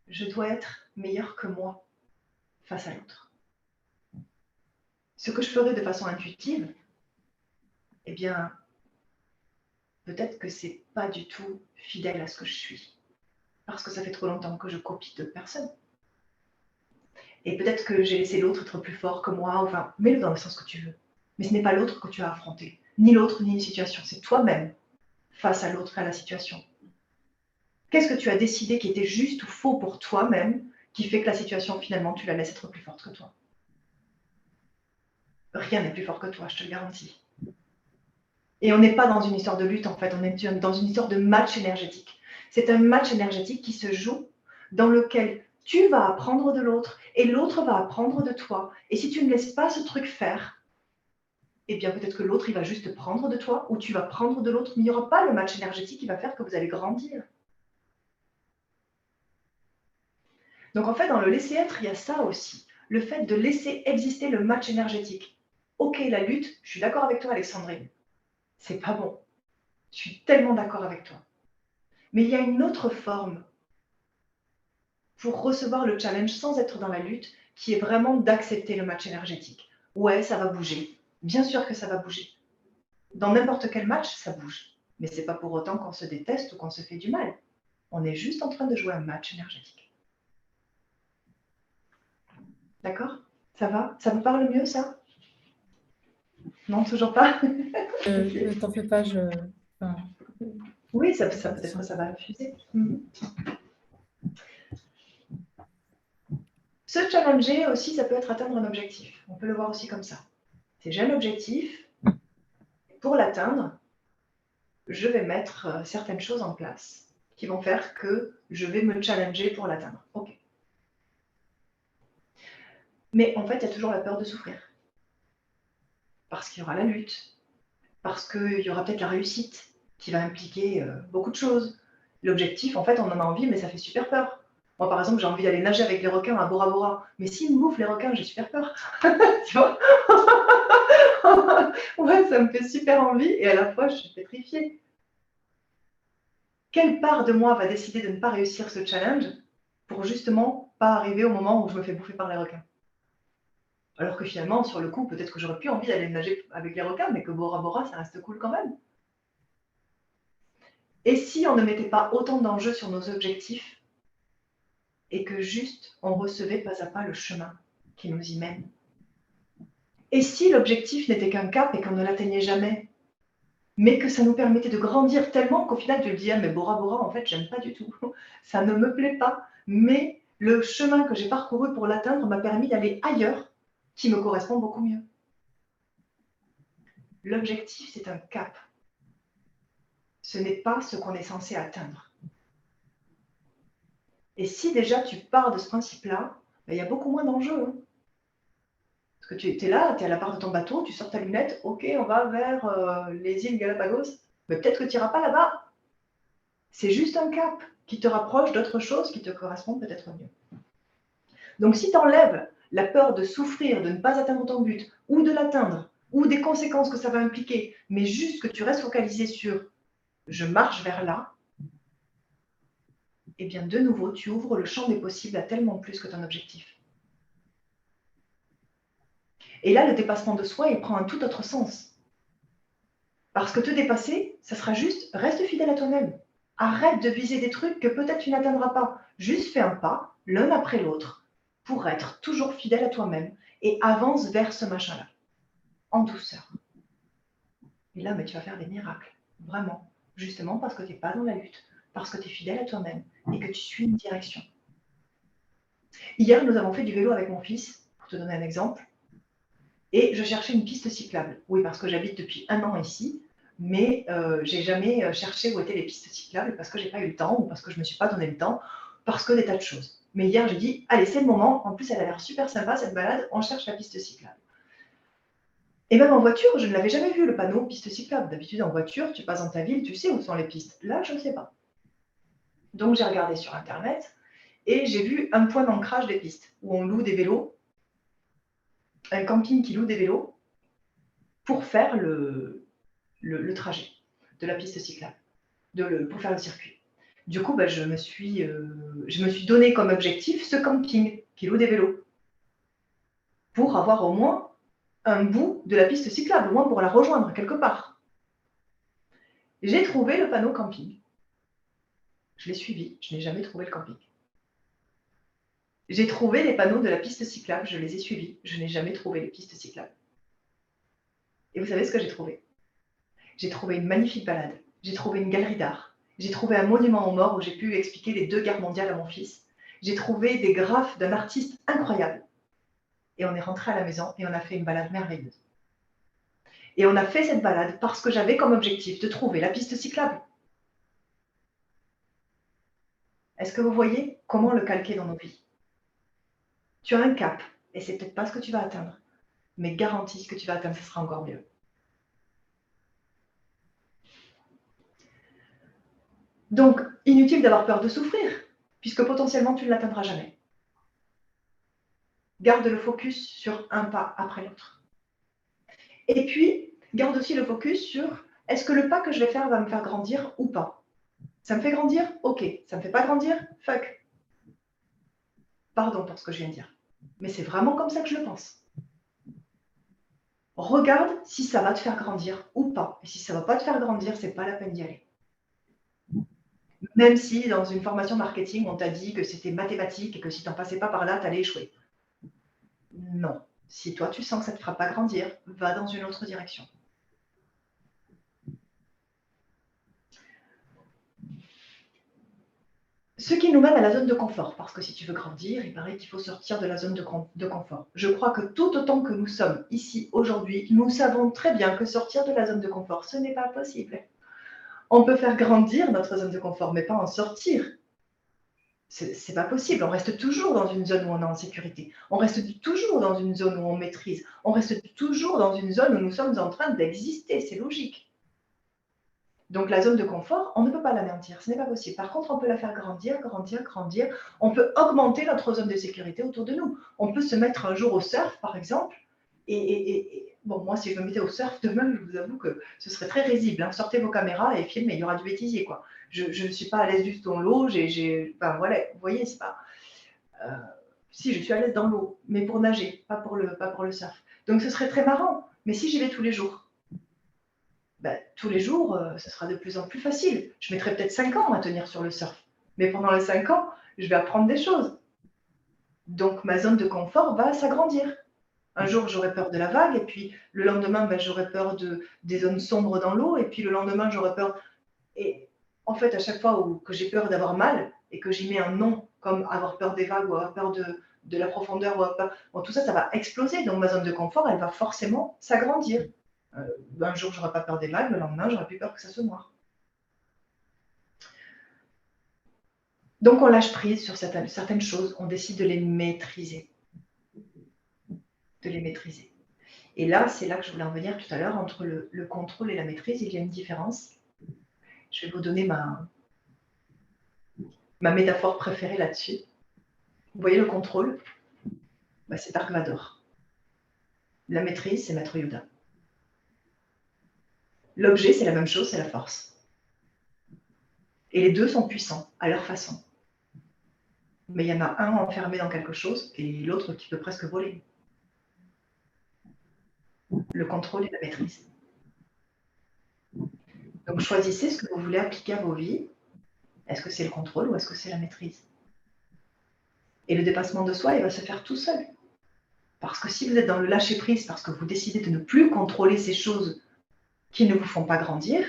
Je dois être meilleur que moi face à l'autre. Ce que je ferai de façon intuitive, eh bien, peut-être que c'est pas du tout fidèle à ce que je suis. Parce que ça fait trop longtemps que je copie d'autres personnes. Et peut-être que j'ai laissé l'autre être plus fort que moi, enfin, mets-le dans le sens que tu veux. Mais ce n'est pas l'autre que tu as affronté. Ni l'autre, ni une situation. C'est toi-même face à l'autre, à la situation. Qu'est-ce que tu as décidé qui était juste ou faux pour toi-même qui fait que la situation, finalement, tu la laisses être plus forte que toi? Rien n'est plus fort que toi, je te le garantis. Et on n'est pas dans une histoire de lutte, en fait. On est dans une histoire de match énergétique. C'est un match énergétique qui se joue dans lequel tu vas apprendre de l'autre et l'autre va apprendre de toi. Et si tu ne laisses pas ce truc faire, eh bien peut-être que l'autre, il va juste prendre de toi ou tu vas prendre de l'autre, mais il n'y aura pas le match énergétique qui va faire que vous allez grandir. Donc en fait, dans le laisser-être, il y a ça aussi. Le fait de laisser exister le match énergétique. Ok, la lutte, je suis d'accord avec toi, Alexandrine. C'est pas bon. Je suis tellement d'accord avec toi. Mais il y a une autre forme pour recevoir le challenge sans être dans la lutte, qui est vraiment d'accepter le match énergétique. Ouais, ça va bouger. Bien sûr que ça va bouger. Dans n'importe quel match, ça bouge. Mais c'est pas pour autant qu'on se déteste ou qu'on se fait du mal. On est juste en train de jouer un match énergétique. D'accord? Ça va? Ça vous parle mieux, ça? Non, toujours pas? Ne t'en fais pas, enfin, Oui, ça peut-être que ça va infuser. Se challenger aussi, ça peut être atteindre un objectif. On peut le voir aussi comme ça. C'est j'ai un objectif. Pour l'atteindre, je vais mettre certaines choses en place qui vont faire que je vais me challenger pour l'atteindre. Ok. Mais en fait, il y a toujours la peur de souffrir. Parce qu'il y aura la lutte. Parce qu'il y aura peut-être la réussite qui va impliquer beaucoup de choses. L'objectif, en fait, on en a envie, mais ça fait super peur. Moi, par exemple, j'ai envie d'aller nager avec les requins à Bora Bora. Mais s'ils me bouffent les requins, j'ai super peur. Tu vois? Ouais, ça me fait super envie et à la fois, je suis pétrifiée. Quelle part de moi va décider de ne pas réussir ce challenge pour justement pas arriver au moment où je me fais bouffer par les requins? Alors que finalement, sur le coup, peut-être que j'aurais plus envie d'aller nager avec les requins, mais que Bora Bora, ça reste cool quand même. Et si on ne mettait pas autant d'enjeux sur nos objectifs et que juste on recevait pas à pas le chemin qui nous y mène? Et si l'objectif n'était qu'un cap et qu'on ne l'atteignait jamais, mais que ça nous permettait de grandir tellement qu'au final, tu te dis, ah, mais Bora Bora, en fait, j'aime pas du tout. Ça ne me plaît pas. Mais le chemin que j'ai parcouru pour l'atteindre m'a permis d'aller ailleurs qui me correspond beaucoup mieux. L'objectif, c'est un cap. Ce n'est pas ce qu'on est censé atteindre. Et si déjà tu pars de ce principe-là, ben, il y a beaucoup moins d'enjeux. Parce que tu es là, tu es à la barre de ton bateau, tu sors ta lunette, ok, on va vers les îles Galapagos, mais peut-être que tu n'iras pas là-bas. C'est juste un cap qui te rapproche d'autres choses qui te correspondent peut-être mieux. Donc si tu enlèves la peur de souffrir, de ne pas atteindre ton but, ou de l'atteindre, ou des conséquences que ça va impliquer, mais juste que tu restes focalisé sur « je marche vers là », eh bien de nouveau, tu ouvres le champ des possibles à tellement plus que ton objectif. Et là, le dépassement de soi, il prend un tout autre sens. Parce que te dépasser, ça sera juste, reste fidèle à toi-même. Arrête de viser des trucs que peut-être tu n'atteindras pas. Juste fais un pas, l'un après l'autre, pour être toujours fidèle à toi-même et avance vers ce machin-là, en douceur. Et là, mais tu vas faire des miracles, vraiment. Justement parce que tu n'es pas dans la lutte, parce que tu es fidèle à toi-même et que tu suis une direction. Hier, nous avons fait du vélo avec mon fils, pour te donner un exemple. Et je cherchais une piste cyclable. Oui, parce que j'habite depuis 1 an ici, mais je n'ai jamais cherché où étaient les pistes cyclables parce que je n'ai pas eu le temps ou parce que je ne me suis pas donné le temps, parce que des tas de choses. Mais hier, j'ai dit, allez, c'est le moment. En plus, elle a l'air super sympa, cette balade. On cherche la piste cyclable. Et même en voiture, je ne l'avais jamais vu, le panneau piste cyclable. D'habitude, en voiture, tu passes dans ta ville, tu sais où sont les pistes. Là, je ne sais pas. Donc, j'ai regardé sur Internet et j'ai vu un point d'ancrage des pistes où on loue des vélos, un camping qui loue des vélos pour faire le trajet de la piste cyclable, pour faire le circuit. Du coup, je me suis donné comme objectif ce camping qui loue des vélos pour avoir au moins un bout de la piste cyclable, au moins pour la rejoindre quelque part. J'ai trouvé le panneau camping. Je l'ai suivi, je n'ai jamais trouvé le camping. J'ai trouvé les panneaux de la piste cyclable, je les ai suivis, je n'ai jamais trouvé les pistes cyclables. Et vous savez ce que j'ai trouvé? J'ai trouvé une magnifique balade, j'ai trouvé une galerie d'art, j'ai trouvé un monument aux morts où j'ai pu expliquer les 2 guerres mondiales à mon fils, j'ai trouvé des graphes d'un artiste incroyable. Et on est rentré à la maison et on a fait une balade merveilleuse. Et on a fait cette balade parce que j'avais comme objectif de trouver la piste cyclable. Est-ce que vous voyez comment le calquer dans nos vies? Tu as un cap, et c'est peut-être pas ce que tu vas atteindre, mais garantis ce que tu vas atteindre, ce sera encore mieux. Donc, inutile d'avoir peur de souffrir, puisque potentiellement tu ne l'atteindras jamais. Garde le focus sur un pas après l'autre. Et puis, garde aussi le focus sur est-ce que le pas que je vais faire va me faire grandir ou pas? Ça me fait grandir? Ok. Ça me fait pas grandir? Fuck. Pardon pour ce que je viens de dire. Mais c'est vraiment comme ça que je le pense. Regarde si ça va te faire grandir ou pas. Et si ça ne va pas te faire grandir, c'est pas la peine d'y aller. Même si dans une formation marketing, on t'a dit que c'était mathématique et que si tu n'en passais pas par là, tu allais échouer. Non. Si toi, tu sens que ça ne te fera pas grandir, va dans une autre direction. Ce qui nous mène à la zone de confort, parce que si tu veux grandir, il paraît qu'il faut sortir de la zone de confort. Je crois que tout autant que nous sommes ici aujourd'hui, nous savons très bien que sortir de la zone de confort, ce n'est pas possible. On peut faire grandir notre zone de confort, mais pas en sortir. C'est pas possible. On reste toujours dans une zone où on est en sécurité. On reste toujours dans une zone où on maîtrise. On reste toujours dans une zone où nous sommes en train d'exister. C'est logique. Donc la zone de confort, on ne peut pas l'anéantir. Ce n'est pas possible. Par contre, on peut la faire grandir, grandir, grandir. On peut augmenter notre zone de sécurité autour de nous. On peut se mettre un jour au surf, par exemple. Bon, moi, si je me mettais au surf demain, je vous avoue que ce serait très risible. Hein. Sortez vos caméras et filmez. Il y aura du bêtisier, quoi. Je ne suis pas à l'aise du tout dans l'eau. Enfin, voilà, vous voyez, c'est pas. Si, je suis à l'aise dans l'eau, mais pour nager, pas pour le surf. Donc, ce serait très marrant. Mais si j'y vais tous les jours, tous les jours, ce sera de plus en plus facile. Je mettrai peut-être 5 ans à tenir sur le surf. Mais pendant les 5 ans, je vais apprendre des choses. Donc, ma zone de confort va s'agrandir. Un jour, j'aurai peur de la vague, et puis le lendemain, j'aurai peur des zones sombres dans l'eau, et puis le lendemain, j'aurai peur. Et en fait, à chaque fois que j'ai peur d'avoir mal, et que j'y mets un nom, comme avoir peur des vagues, ou avoir peur de la profondeur, ou avoir peur... Bon, tout ça, ça va exploser. Donc, ma zone de confort, elle va forcément s'agrandir. Un jour, j'aurai pas peur des vagues, le lendemain, j'aurai plus peur que ça se noie. Donc, on lâche prise sur certaines choses, on décide de les maîtriser. de les maîtriser. Et là, c'est là que je voulais en venir tout à l'heure, entre le contrôle et la maîtrise, il y a une différence. Je vais vous donner ma métaphore préférée là-dessus. Vous voyez le contrôle, c'est Dark Vador. La maîtrise, c'est Maître Yoda. L'objet, c'est la même chose, c'est la force. Et les deux sont puissants à leur façon. Mais il y en a un enfermé dans quelque chose et l'autre qui peut presque voler. Le contrôle et la maîtrise. Donc choisissez ce que vous voulez appliquer à vos vies. Est-ce que c'est le contrôle ou est-ce que c'est la maîtrise? Et le dépassement de soi, il va se faire tout seul. Parce que si vous êtes dans le lâcher-prise, parce que vous décidez de ne plus contrôler ces choses qui ne vous font pas grandir,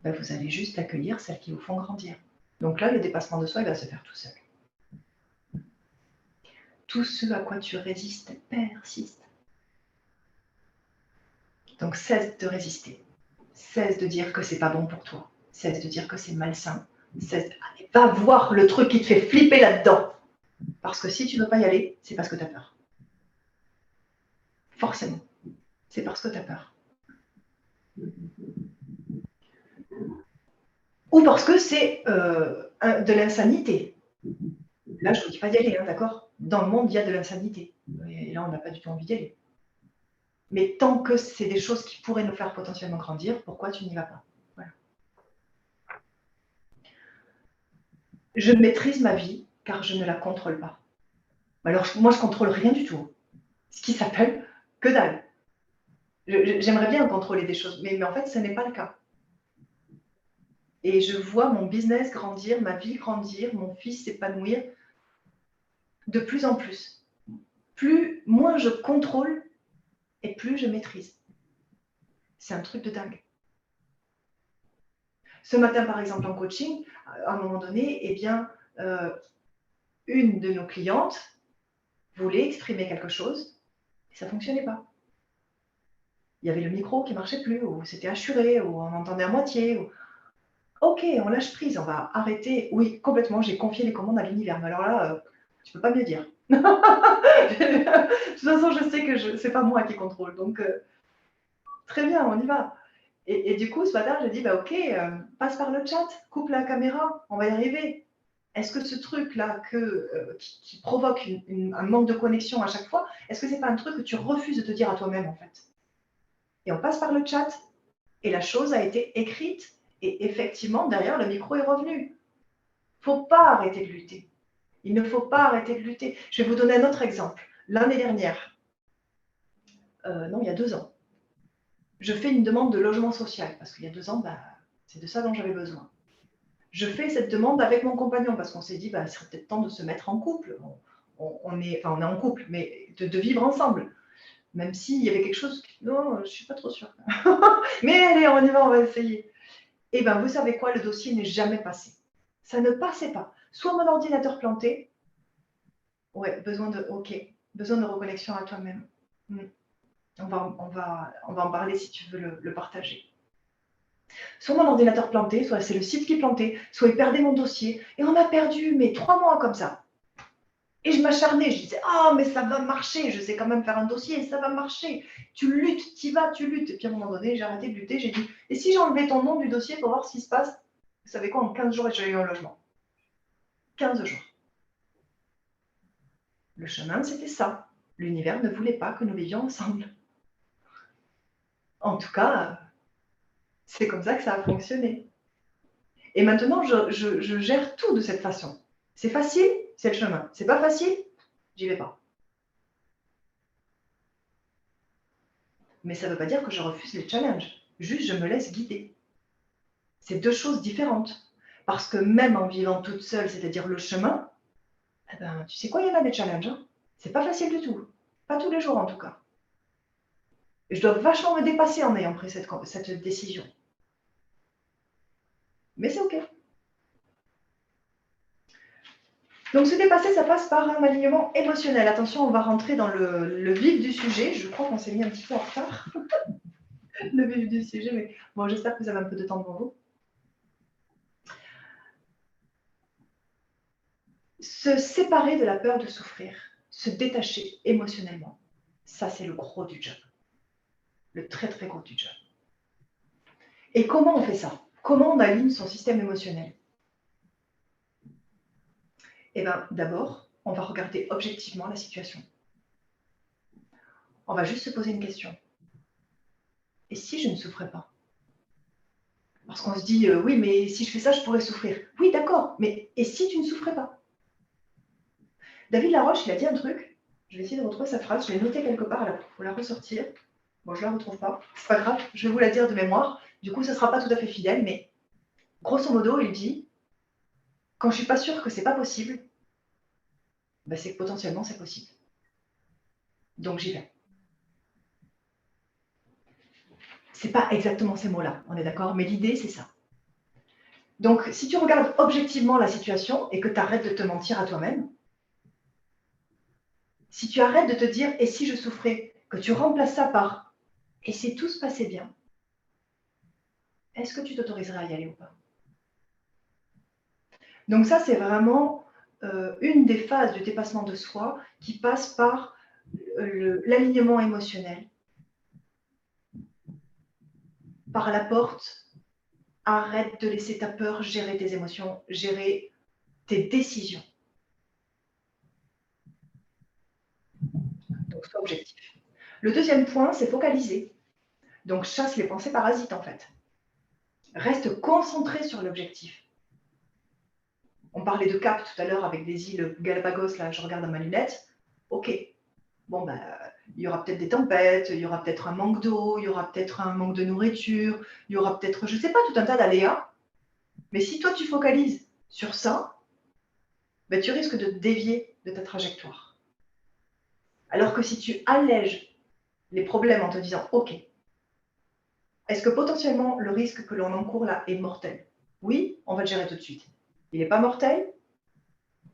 vous allez juste accueillir celles qui vous font grandir. Donc là, le dépassement de soi, il va se faire tout seul. Tout ce à quoi tu résistes persiste. Donc cesse de résister. Cesse de dire que c'est pas bon pour toi. Cesse de dire que c'est malsain. Va voir le truc qui te fait flipper là-dedans. Parce que si tu ne veux pas y aller, c'est parce que tu as peur. Forcément. C'est parce que tu as peur. Ou parce que c'est de l'insanité. Là, je ne vous dis pas d'y aller, hein, d'accord? Dans le monde, il y a de l'insanité. Et là, on n'a pas du tout envie d'y aller. Mais tant que c'est des choses qui pourraient nous faire potentiellement grandir, pourquoi tu n'y vas pas? Voilà. Je maîtrise ma vie car je ne la contrôle pas. Alors, moi, je ne contrôle rien du tout. Ce qui s'appelle que dalle. J'aimerais bien contrôler des choses, mais en fait, ce n'est pas le cas. Et je vois mon business grandir, ma vie grandir, mon fils s'épanouir de plus en plus. Moins je contrôle et plus je maîtrise. C'est un truc de dingue. Ce matin, par exemple, en coaching, à un moment donné, une de nos clientes voulait exprimer quelque chose et ça ne fonctionnait pas. Il y avait le micro qui ne marchait plus, ou c'était assuré, ou on entendait à moitié. Ok, on lâche prise, on va arrêter. Oui, complètement, j'ai confié les commandes à l'univers. Mais alors là, tu ne peux pas mieux dire. De toute façon, je sais que ce n'est pas moi qui contrôle. Donc, très bien, on y va. Et du coup, ce matin, j'ai dit, ok, passe par le chat, coupe la caméra, on va y arriver. Est-ce que ce truc-là qui provoque un manque de connexion à chaque fois, est-ce que ce n'est pas un truc que tu refuses de te dire à toi-même, en fait? Et on passe par le chat, et la chose a été écrite, et effectivement, derrière, le micro est revenu. Il ne faut pas arrêter de lutter. Il ne faut pas arrêter de lutter. Je vais vous donner un autre exemple. L'année dernière, il y a 2 ans, je fais une demande de logement social, parce qu'il y a 2 ans, c'est de ça dont j'avais besoin. Je fais cette demande avec mon compagnon, parce qu'on s'est dit, il serait peut-être temps de se mettre en couple. On est en couple, mais de vivre ensemble. Même s'il y avait quelque chose, non, je ne suis pas trop sûre. Mais allez, on y va, on va essayer. Et vous savez quoi, le dossier n'est jamais passé. Ça ne passait pas. Soit mon ordinateur planté, besoin de reconnexion à toi-même. On va en parler si tu veux le partager. Soit mon ordinateur planté, soit c'est le site qui plantait, soit il perdait mon dossier. Et on a perdu, 3 mois comme ça. Et je m'acharnais, je disais, mais ça va marcher, je sais quand même faire un dossier, ça va marcher. Tu luttes, tu y vas, tu luttes. Et puis à un moment donné, j'ai arrêté de lutter, j'ai dit, et si j'enlevais ton nom du dossier pour voir ce qui se passe? Vous savez quoi, en 15 jours, j'ai eu un logement. 15 jours. Le chemin, c'était ça. L'univers ne voulait pas que nous vivions ensemble. En tout cas, c'est comme ça que ça a fonctionné. Et maintenant, je gère tout de cette façon. C'est facile, c'est le chemin. C'est pas facile, j'y vais pas. Mais ça ne veut pas dire que je refuse les challenges. Juste, je me laisse guider. C'est 2 choses différentes. Parce que même en vivant toute seule, c'est-à-dire le chemin, tu sais quoi, il y en a des challenges. Hein. C'est pas facile du tout. Pas tous les jours en tout cas. Et je dois vachement me dépasser en ayant pris cette décision. Mais c'est OK. Donc se dépasser, ça passe par un alignement émotionnel. Attention, on va rentrer dans le vif du sujet. Je crois qu'on s'est mis un petit peu en retard. Le vif du sujet, mais bon, j'espère que vous avez un peu de temps devant vous. Se séparer de la peur de souffrir, se détacher émotionnellement, Ça, c'est le gros du job. Le très, très gros du job. Et comment on fait ça? Comment on aligne son système émotionnel? Eh bien, d'abord, on va regarder objectivement la situation. On va juste se poser une question. Et si je ne souffrais pas? Parce qu'on se dit, oui, mais si je fais ça, je pourrais souffrir. Oui, d'accord, mais et si tu ne souffrais pas? David Laroche, il a dit un truc. Je vais essayer de retrouver sa phrase. Je l'ai notée quelque part, il faut la ressortir. Bon, je ne la retrouve pas. C'est pas grave, je vais vous la dire de mémoire. Du coup, ce ne sera pas tout à fait fidèle, mais grosso modo, il dit, quand je ne suis pas sûre que ce n'est pas possible, ben, c'est que potentiellement c'est possible. Donc j'y vais. C'est pas exactement ces mots-là, on est d'accord, mais l'idée c'est ça. Donc si tu regardes objectivement la situation et que tu arrêtes de te mentir à toi-même, si tu arrêtes de te dire et si je souffrais, que tu remplaces ça par et si tout se passait bien, est-ce que tu t'autoriserais à y aller ou pas? Donc ça c'est vraiment une des phases du dépassement de soi qui passe par l'alignement émotionnel, par la porte. Arrête de laisser ta peur gérer tes émotions, gérer tes décisions. Donc, sois objectif. Le deuxième point, c'est focaliser. Donc, chasse les pensées parasites, en fait. Reste concentré sur l'objectif. On parlait de cap tout à l'heure avec des îles Galapagos, là, je regarde à ma lunette. Ok, bon, ben, il y aura peut-être des tempêtes, il y aura peut-être un manque d'eau, il y aura peut-être un manque de nourriture, il y aura peut-être, je ne sais pas, tout un tas d'aléas. Mais si toi, tu focalises sur ça, ben, tu risques de te dévier de ta trajectoire. Alors que si tu allèges les problèmes en te disant, OK, est-ce que potentiellement le risque que l'on encourt là est mortel? Oui, on va le gérer tout de suite. Il n'est pas mortel?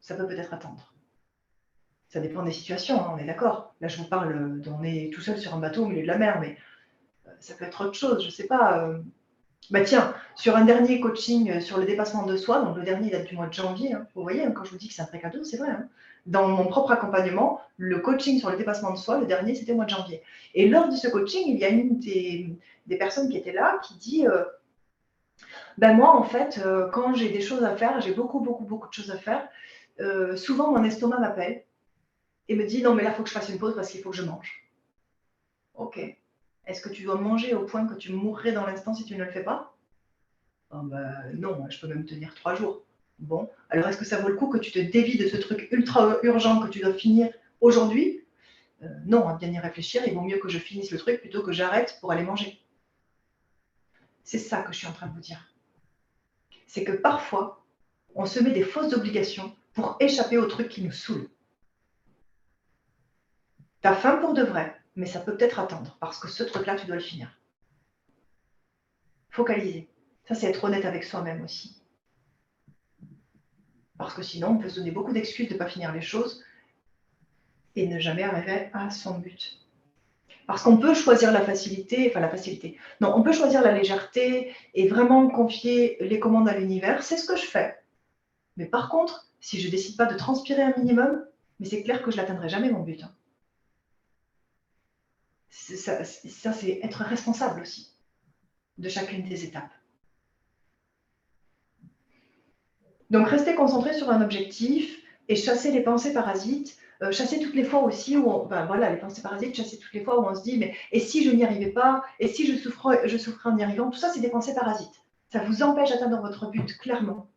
Ça peut peut-être attendre. Ça dépend des situations, hein, on est d'accord. Là, je vous parle, on est tout seul sur un bateau au milieu de la mer, mais ça peut être autre chose, je ne sais pas. Bah tiens, sur un dernier coaching sur le dépassement de soi, donc le dernier date du mois de janvier, hein, vous voyez, hein, quand je vous dis que c'est un vrai cadeau, c'est vrai. Hein. Dans mon propre accompagnement, le coaching sur le dépassement de soi, le dernier, c'était au mois de janvier. Et lors de ce coaching, il y a une des personnes qui était là qui dit ben moi, en fait, quand j'ai des choses à faire, j'ai beaucoup de choses à faire, souvent mon estomac m'appelle et me dit non, mais là, il faut que je fasse une pause parce qu'il faut que je mange. Ok. Est-ce que tu dois manger au point que tu mourrais dans l'instant si tu ne le fais pas? Oh ben, non, je peux même tenir 3 jours. Bon, alors est-ce que ça vaut le coup que tu te dévies de ce truc ultra urgent que tu dois finir aujourd'hui? Non, à bien y réfléchir, il vaut mieux que je finisse le truc plutôt que j'arrête pour aller manger. C'est ça que je suis en train de vous dire. C'est que parfois, on se met des fausses obligations pour échapper au truc qui nous saoule. T'as faim pour de vrai, mais ça peut peut-être attendre, parce que ce truc-là, tu dois le finir. Focaliser. Ça, c'est être honnête avec soi-même aussi. Parce que sinon, on peut se donner beaucoup d'excuses de ne pas finir les choses et ne jamais arriver à son but. Parce qu'on peut choisir la facilité, enfin la facilité. Non, on peut choisir la légèreté et vraiment confier les commandes à l'univers. C'est ce que je fais. Mais par contre, si je ne décide pas de transpirer un minimum, mais c'est clair que je n'atteindrai jamais mon but. Ça, c'est être responsable aussi de chacune des étapes. Donc, rester concentré sur un objectif et chasser les pensées parasites, chasser toutes les fois aussi où voilà, les pensées parasites, chasser toutes les fois où on se dit mais et si je n'y arrivais pas, et si je souffrais en y arrivant, tout ça c'est des pensées parasites. Ça vous empêche d'atteindre votre but clairement.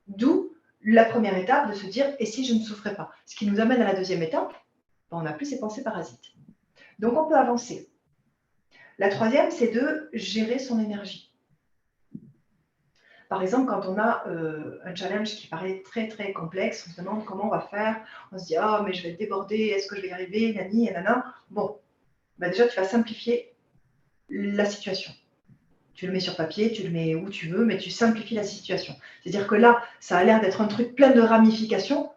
D'où la première étape de se dire et si je ne souffrais pas. Ce qui nous amène à la deuxième étape, on n'a plus ces pensées parasites. Donc on peut avancer. La troisième, c'est de gérer son énergie. Par exemple, quand on a un challenge qui paraît très très complexe, on se demande comment on va faire, on se dit ah mais je vais être débordée, est-ce que je vais y arriver, nani, nanana. Bon, bah déjà tu vas simplifier la situation. Tu le mets sur papier, tu le mets où tu veux, mais tu simplifies la situation. C'est-à-dire que là, ça a l'air d'être un truc plein de ramifications,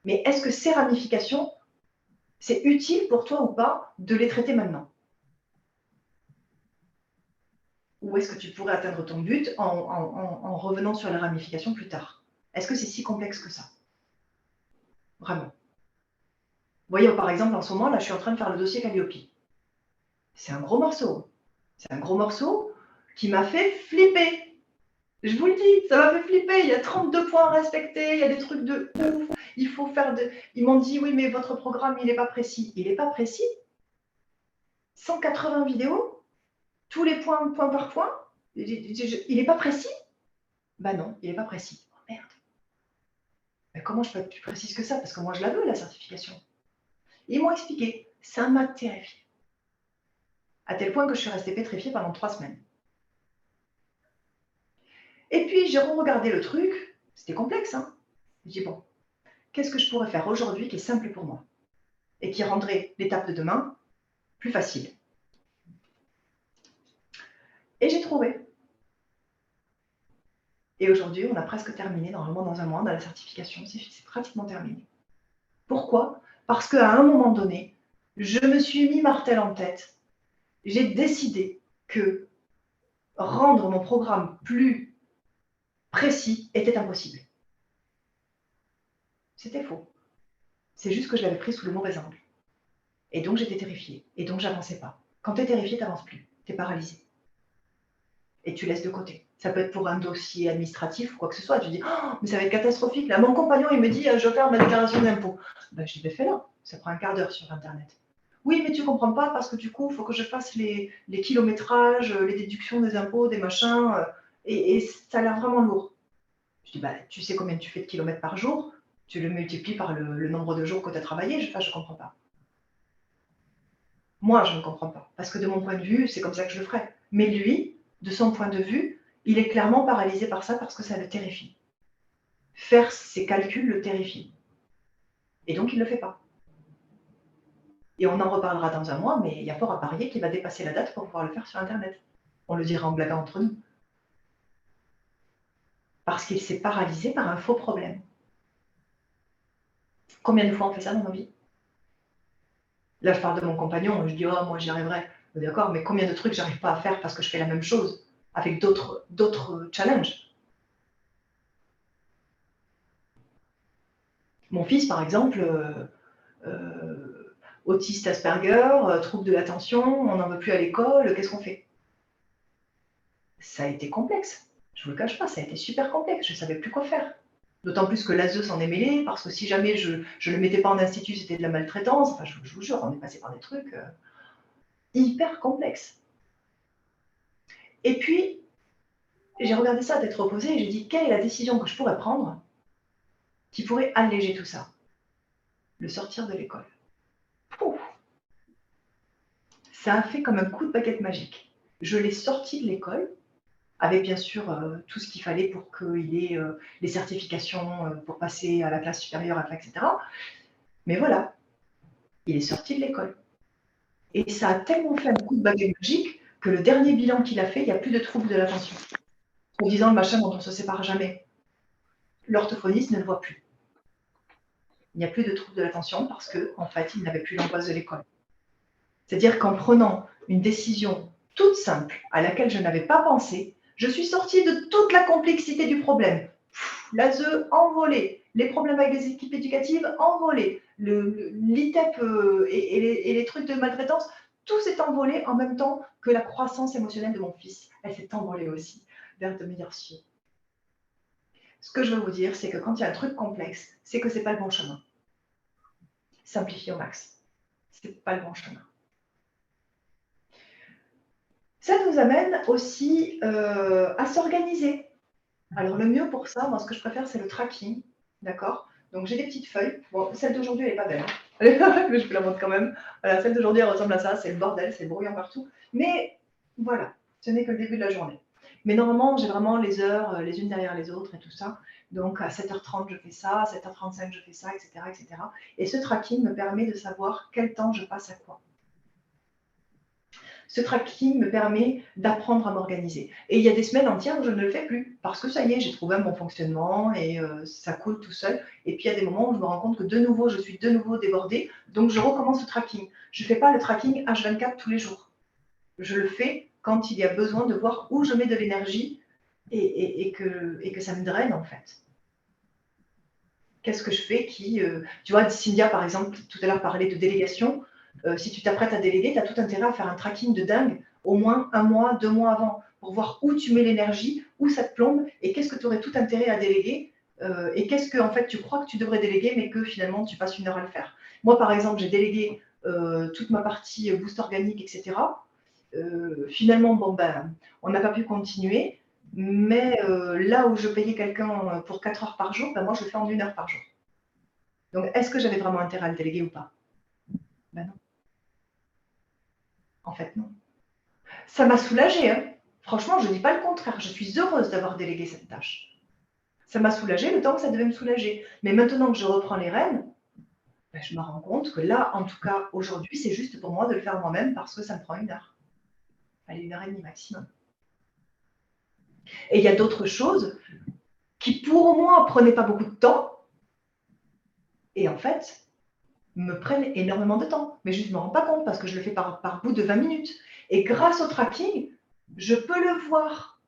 mais est-ce que ces ramifications, c'est utile pour toi ou pas de les traiter maintenant? Ou est-ce que tu pourrais atteindre ton but en revenant sur les ramifications plus tard? Est-ce que c'est si complexe que ça? Vraiment. voyez, par exemple, en ce moment, là, je suis en train de faire le dossier Calliope. C'est un gros morceau. C'est un gros morceau qui m'a fait flipper. Je vous le dis, ça m'a fait flipper. Il y a 32 points à respecter, il y a des trucs de ouf. Il faut faire de. Ils m'ont dit, oui, mais votre programme, il n'est pas précis. Il n'est pas précis. 180 vidéos, tous les points, point par point. Il n'est pas précis? Ben non, il n'est pas précis. Oh, merde. Mais comment je peux être plus précise que ça? Parce que moi, je la veux, la certification. Ils m'ont expliqué. Ça m'a terrifiée. À tel point que je suis restée pétrifiée pendant 3 semaines. Et puis, j'ai re-regardé le truc. C'était complexe, hein. Je dis, bon, qu'est-ce que je pourrais faire aujourd'hui qui est simple pour moi et qui rendrait l'étape de demain plus facile? Et j'ai trouvé. Et aujourd'hui, on a presque terminé, normalement dans un mois, dans la certification, c'est pratiquement terminé. Pourquoi? Parce qu'à un moment donné, je me suis mis martel en tête. J'ai décidé que rendre mon programme plus précis était impossible. C'était faux. C'est juste que je l'avais pris sous le mauvais angle. Et donc, j'étais terrifiée. Et donc, j'avançais pas. Quand tu es terrifié, tu n'avances plus. Tu es paralysé. Et tu laisses de côté. Ça peut être pour un dossier administratif ou quoi que ce soit. Tu dis, oh, mais ça va être catastrophique. Là, mon compagnon, il me dit, je vais faire ma déclaration d'impôt. Ben, je l'ai fait là. Ça prend un quart d'heure sur Internet. Oui, mais tu ne comprends pas parce que du coup, il faut que je fasse les kilométrages, les déductions des impôts, des machins. Et ça a l'air vraiment lourd. Je dis, bah, tu sais combien tu fais de kilomètres par jour? Tu le multiplies par le nombre de jours que tu as travaillé. Je ne comprends pas. Moi, je ne comprends pas. Parce que de mon point de vue, c'est comme ça que je le ferais. Mais lui, de son point de vue, il est clairement paralysé par ça parce que ça le terrifie. Faire ses calculs le terrifie. Et donc, il ne le fait pas. Et on en reparlera dans un mois, mais il y a fort à parier qu'il va dépasser la date pour pouvoir le faire sur Internet. On le dira en blaguant entre nous. Parce qu'il s'est paralysé par un faux problème. Combien de fois on fait ça dans nos vies? Là, je parle de mon compagnon, je dis, oh, moi, j'y arriverai. D'accord, mais combien de trucs j'arrive pas à faire parce que je fais la même chose avec d'autres challenges? Mon fils, par exemple, autiste Asperger, trouble de l'attention, on n'en veut plus à l'école, qu'est-ce qu'on fait? Ça a été complexe. Je ne vous le cache pas, ça a été super complexe. Je ne savais plus quoi faire. D'autant plus que l'ASE s'en est mêlé, parce que si jamais je ne le mettais pas en institut, c'était de la maltraitance. Enfin, je vous jure, on est passé par des trucs hyper complexes. Et puis, j'ai regardé ça à tête reposée et j'ai dit, quelle est la décision que je pourrais prendre qui pourrait alléger tout ça? Le sortir de l'école. Ça a fait comme un coup de baguette magique. Je l'ai sorti de l'école, avec bien sûr tout ce qu'il fallait pour qu'il ait les certifications pour passer à la classe supérieure, etc. Mais voilà, il est sorti de l'école. Et ça a tellement fait un coup de baguette magique que le dernier bilan qu'il a fait, il n'y a plus de troubles de l'attention. En disant le machin dont on ne se sépare jamais. L'orthophoniste ne le voit plus. Il n'y a plus de troubles de l'attention parce qu'en fait, il n'avait plus l'angoisse de l'école. C'est-à-dire qu'en prenant une décision toute simple à laquelle je n'avais pas pensé, je suis sortie de toute la complexité du problème. L'ASE envolé, les problèmes avec les équipes éducatives envolés, l'ITEP et les trucs de maltraitance, tout s'est envolé en même temps que la croissance émotionnelle de mon fils. Elle s'est envolée aussi vers de meilleurs cieux. Ce que je veux vous dire, c'est que quand il y a un truc complexe, c'est que ce n'est pas le bon chemin. Simplifiez au max. Ce n'est pas le bon chemin. Ça nous amène aussi à s'organiser. Alors, le mieux pour ça, moi, ce que je préfère, c'est le tracking. D'accord? Donc, j'ai des petites feuilles. Bon, celle d'aujourd'hui, elle n'est pas belle. Hein. Mais je vous la montre quand même. Voilà, celle d'aujourd'hui, elle ressemble à ça. C'est le bordel, c'est le brouillon partout. Mais voilà, ce n'est que le début de la journée. Mais normalement, j'ai vraiment les heures les unes derrière les autres et tout ça. Donc, à 7h30, je fais ça. À 7h35, je fais ça, etc., etc. Et ce tracking me permet de savoir quel temps je passe à quoi. Ce tracking me permet d'apprendre à m'organiser. Et il y a des semaines entières où je ne le fais plus, parce que ça y est, j'ai trouvé un bon fonctionnement et ça coule tout seul. Et puis il y a des moments où je me rends compte que de nouveau, je suis de nouveau débordée, donc je recommence le tracking. Je ne fais pas le tracking H24 tous les jours. Je le fais quand il y a besoin de voir où je mets de l'énergie et que ça me draine en fait. Qu'est-ce que je fais tu vois, Cynthia, par exemple, tout à l'heure parlait de délégation. Si tu t'apprêtes à déléguer, tu as tout intérêt à faire un tracking de dingue au moins 1 mois, 2 mois avant pour voir où tu mets l'énergie, où ça te plombe et qu'est-ce que tu aurais tout intérêt à déléguer et qu'est-ce que en fait, tu crois que tu devrais déléguer mais que finalement, tu passes 1 heure à le faire. Moi, par exemple, j'ai délégué toute ma partie boost organique, etc. Finalement, bon, ben, on n'a pas pu continuer. Mais là où je payais quelqu'un pour 4 heures par jour, ben moi, je le fais en 1 heure par jour. Donc, est-ce que j'avais vraiment intérêt à le déléguer ou pas? Ben non. En fait, non. Ça m'a soulagée. Hein. Franchement, je ne dis pas le contraire. Je suis heureuse d'avoir délégué cette tâche. Ça m'a soulagée le temps que ça devait me soulager. Mais maintenant que je reprends les rênes, ben, je me rends compte que là, en tout cas, aujourd'hui, c'est juste pour moi de le faire moi-même parce que ça me prend 1 heure. Allez, 1 heure et demie maximum. Et il y a d'autres choses qui, pour moi, prenaient pas beaucoup de temps. Et en fait, me prennent énormément de temps. Mais je ne me rends pas compte parce que je le fais par bout de 20 minutes. Et grâce au tracking, je peux le voir.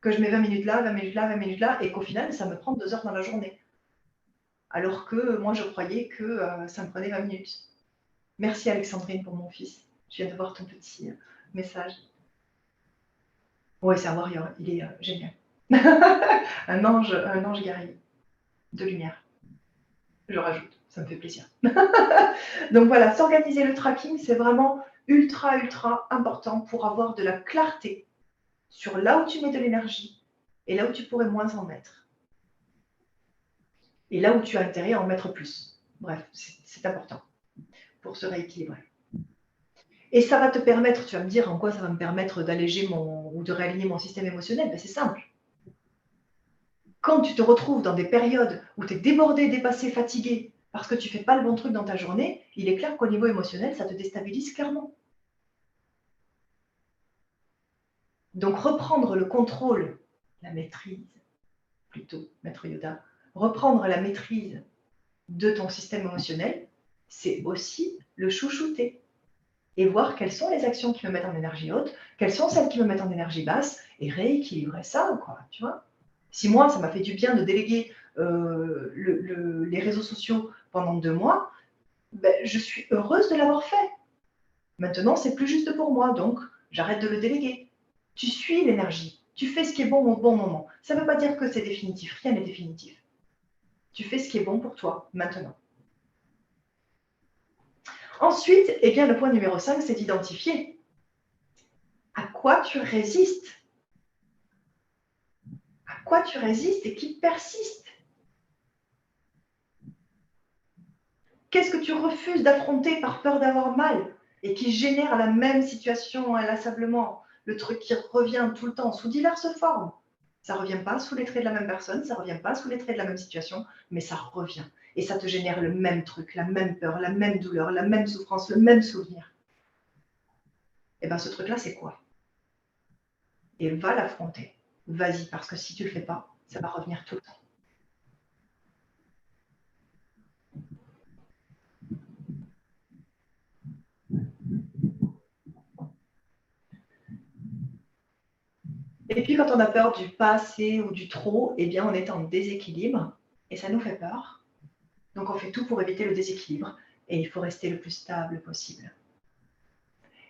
Que je mets 20 minutes là, 20 minutes là, 20 minutes là, et qu'au final, ça me prend 2 heures dans la journée. Alors que moi, je croyais que ça me prenait 20 minutes. Merci Alexandrine pour mon fils. Je viens de voir ton petit message. Oui, c'est un warrior, il est génial. un ange guerrier de lumière. Je rajoute, ça me fait plaisir. Donc voilà, s'organiser le tracking, c'est vraiment ultra, ultra important pour avoir de la clarté sur là où tu mets de l'énergie et là où tu pourrais moins en mettre. Et là où tu as intérêt à en mettre plus. Bref, c'est important pour se rééquilibrer. Et ça va te permettre, tu vas me dire en quoi ça va me permettre d'alléger ou de réaligner mon système émotionnel. Ben, c'est simple. Quand tu te retrouves dans des périodes où tu es débordé, dépassé, fatigué, parce que tu ne fais pas le bon truc dans ta journée, il est clair qu'au niveau émotionnel, ça te déstabilise clairement. Donc reprendre le contrôle, la maîtrise, plutôt, Maître Yoda, reprendre la maîtrise de ton système émotionnel, c'est aussi le chouchouter et voir quelles sont les actions qui me mettent en énergie haute, quelles sont celles qui me mettent en énergie basse et rééquilibrer ça, quoi, tu vois. Si moi, ça m'a fait du bien de déléguer les réseaux sociaux pendant 2 mois, ben, je suis heureuse de l'avoir fait. Maintenant, c'est plus juste pour moi, donc j'arrête de le déléguer. Tu suis l'énergie, tu fais ce qui est bon au bon moment. Ça ne veut pas dire que c'est définitif, rien n'est définitif. Tu fais ce qui est bon pour toi, maintenant. Ensuite, eh bien, le point numéro 5, c'est d'identifier à quoi tu résistes. À quoi tu résistes et qui persiste. Qu'est-ce que tu refuses d'affronter par peur d'avoir mal et qui génère la même situation inlassablement, le truc qui revient tout le temps sous diverses formes. Ça ne revient pas sous les traits de la même personne, ça ne revient pas sous les traits de la même situation, mais ça revient. Et ça te génère le même truc, la même peur, la même douleur, la même souffrance, le même souvenir. Et bien ce truc-là, c'est quoi? Et va l'affronter. Vas-y, parce que si tu ne le fais pas, ça va revenir tout le temps. Et puis quand on a peur du pas assez ou du trop, eh bien on est en déséquilibre et ça nous fait peur. Donc on fait tout pour éviter le déséquilibre et il faut rester le plus stable possible.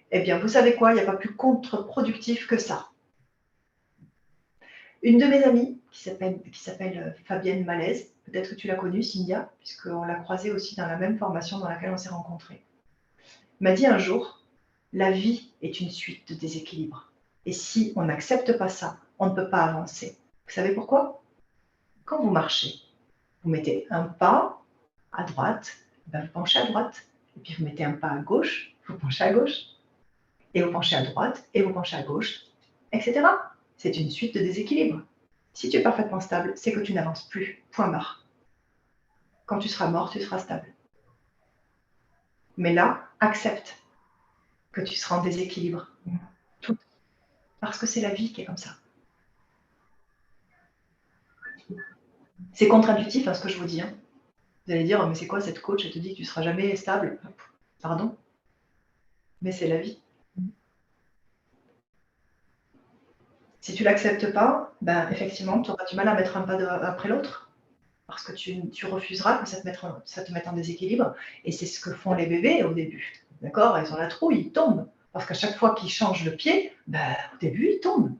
Eh bien vous savez quoi, il n'y a pas plus contre-productif que ça. Une de mes amies qui s'appelle Fabienne Malaise, peut-être que tu l'as connue, Cynthia, puisqu'on l'a croisée aussi dans la même formation dans laquelle on s'est rencontrés, m'a dit un jour, la vie est une suite de déséquilibres. Et si on n'accepte pas ça, on ne peut pas avancer. Vous savez pourquoi? Quand vous marchez, vous mettez un pas à droite, ben vous penchez à droite. Et puis vous mettez un pas à gauche, vous penchez à gauche. Et vous penchez à droite, et vous penchez à gauche, etc. C'est une suite de déséquilibres. Si tu es parfaitement stable, c'est que tu n'avances plus. Point barre. Quand tu seras mort, tu seras stable. Mais là, accepte que tu seras en déséquilibre. Tout. Parce que c'est la vie qui est comme ça. C'est contre-intuitif ce que je vous dis. Hein. Vous allez dire, mais c'est quoi cette coach? Elle te dit que tu ne seras jamais stable. Pardon? Mais c'est la vie. Si tu ne l'acceptes pas, ben, effectivement, tu auras du mal à mettre un pas après l'autre. parce que tu refuseras que ça te mette en déséquilibre. Et c'est ce que font les bébés au début. D'accord? Ils ont la trouille, ils tombent. Parce qu'à chaque fois qu'ils changent le pied, au début, ils tombent.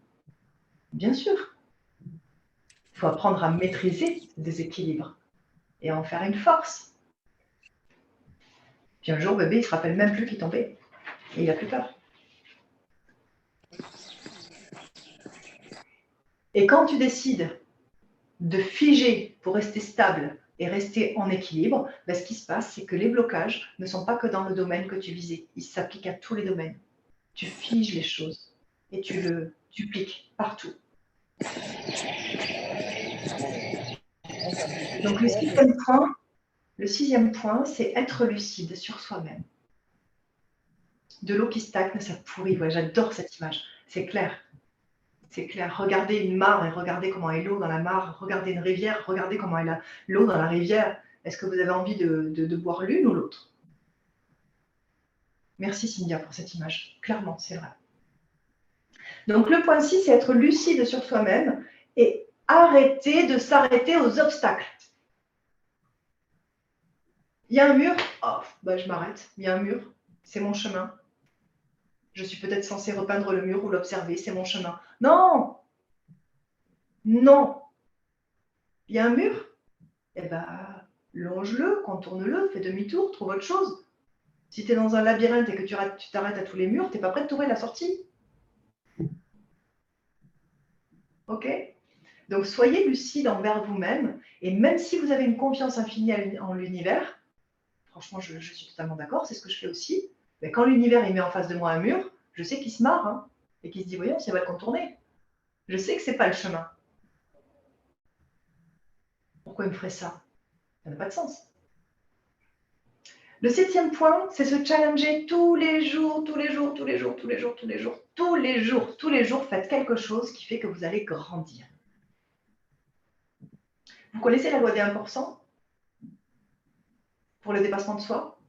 Bien sûr. Il faut apprendre à maîtriser ce déséquilibre et à en faire une force. Puis un jour, bébé, il ne se rappelle même plus qu'il tombait. Et il n'a plus peur. Et quand tu décides de figer pour rester stable et rester en équilibre, ce qui se passe, c'est que les blocages ne sont pas que dans le domaine que tu visais. Ils s'appliquent à tous les domaines. Tu figes les choses et tu le dupliques partout. Donc le sixième point, c'est être lucide sur soi-même. De l'eau qui stagne, ça pourrit. Ouais, j'adore cette image. C'est clair. C'est clair. Regardez une mare et regardez comment est l'eau dans la mare. Regardez une rivière, regardez comment est l'eau dans la rivière. Est-ce que vous avez envie de boire l'une ou l'autre? Merci Cynthia pour cette image. Clairement, c'est vrai. Donc le point 6, c'est être lucide sur soi-même et arrêter de s'arrêter aux obstacles. Il y a un mur, je m'arrête. Il y a un mur, c'est mon chemin. Je suis peut-être censée repeindre le mur ou l'observer, c'est mon chemin. Non! Non! Il y a un mur? Longe-le, contourne-le, fais demi-tour, trouve autre chose. Si tu es dans un labyrinthe et que tu t'arrêtes à tous les murs, tu n'es pas prêt de trouver la sortie. Ok? Donc, soyez lucide envers vous-même. Et même si vous avez une confiance infinie en l'univers, franchement, je suis totalement d'accord, c'est ce que je fais aussi. Mais quand l'univers il met en face de moi un mur, je sais qu'il se marre et qu'il se dit, voyons, ça va le contourner. Je sais que ce n'est pas le chemin. Pourquoi il me ferait ça? Ça n'a pas de sens. Le 7e point, c'est se challenger tous les jours, tous les jours, tous les jours, tous les jours, tous les jours, tous les jours, tous les jours, faites quelque chose qui fait que vous allez grandir. Vous connaissez la loi des 1% pour le dépassement de soi?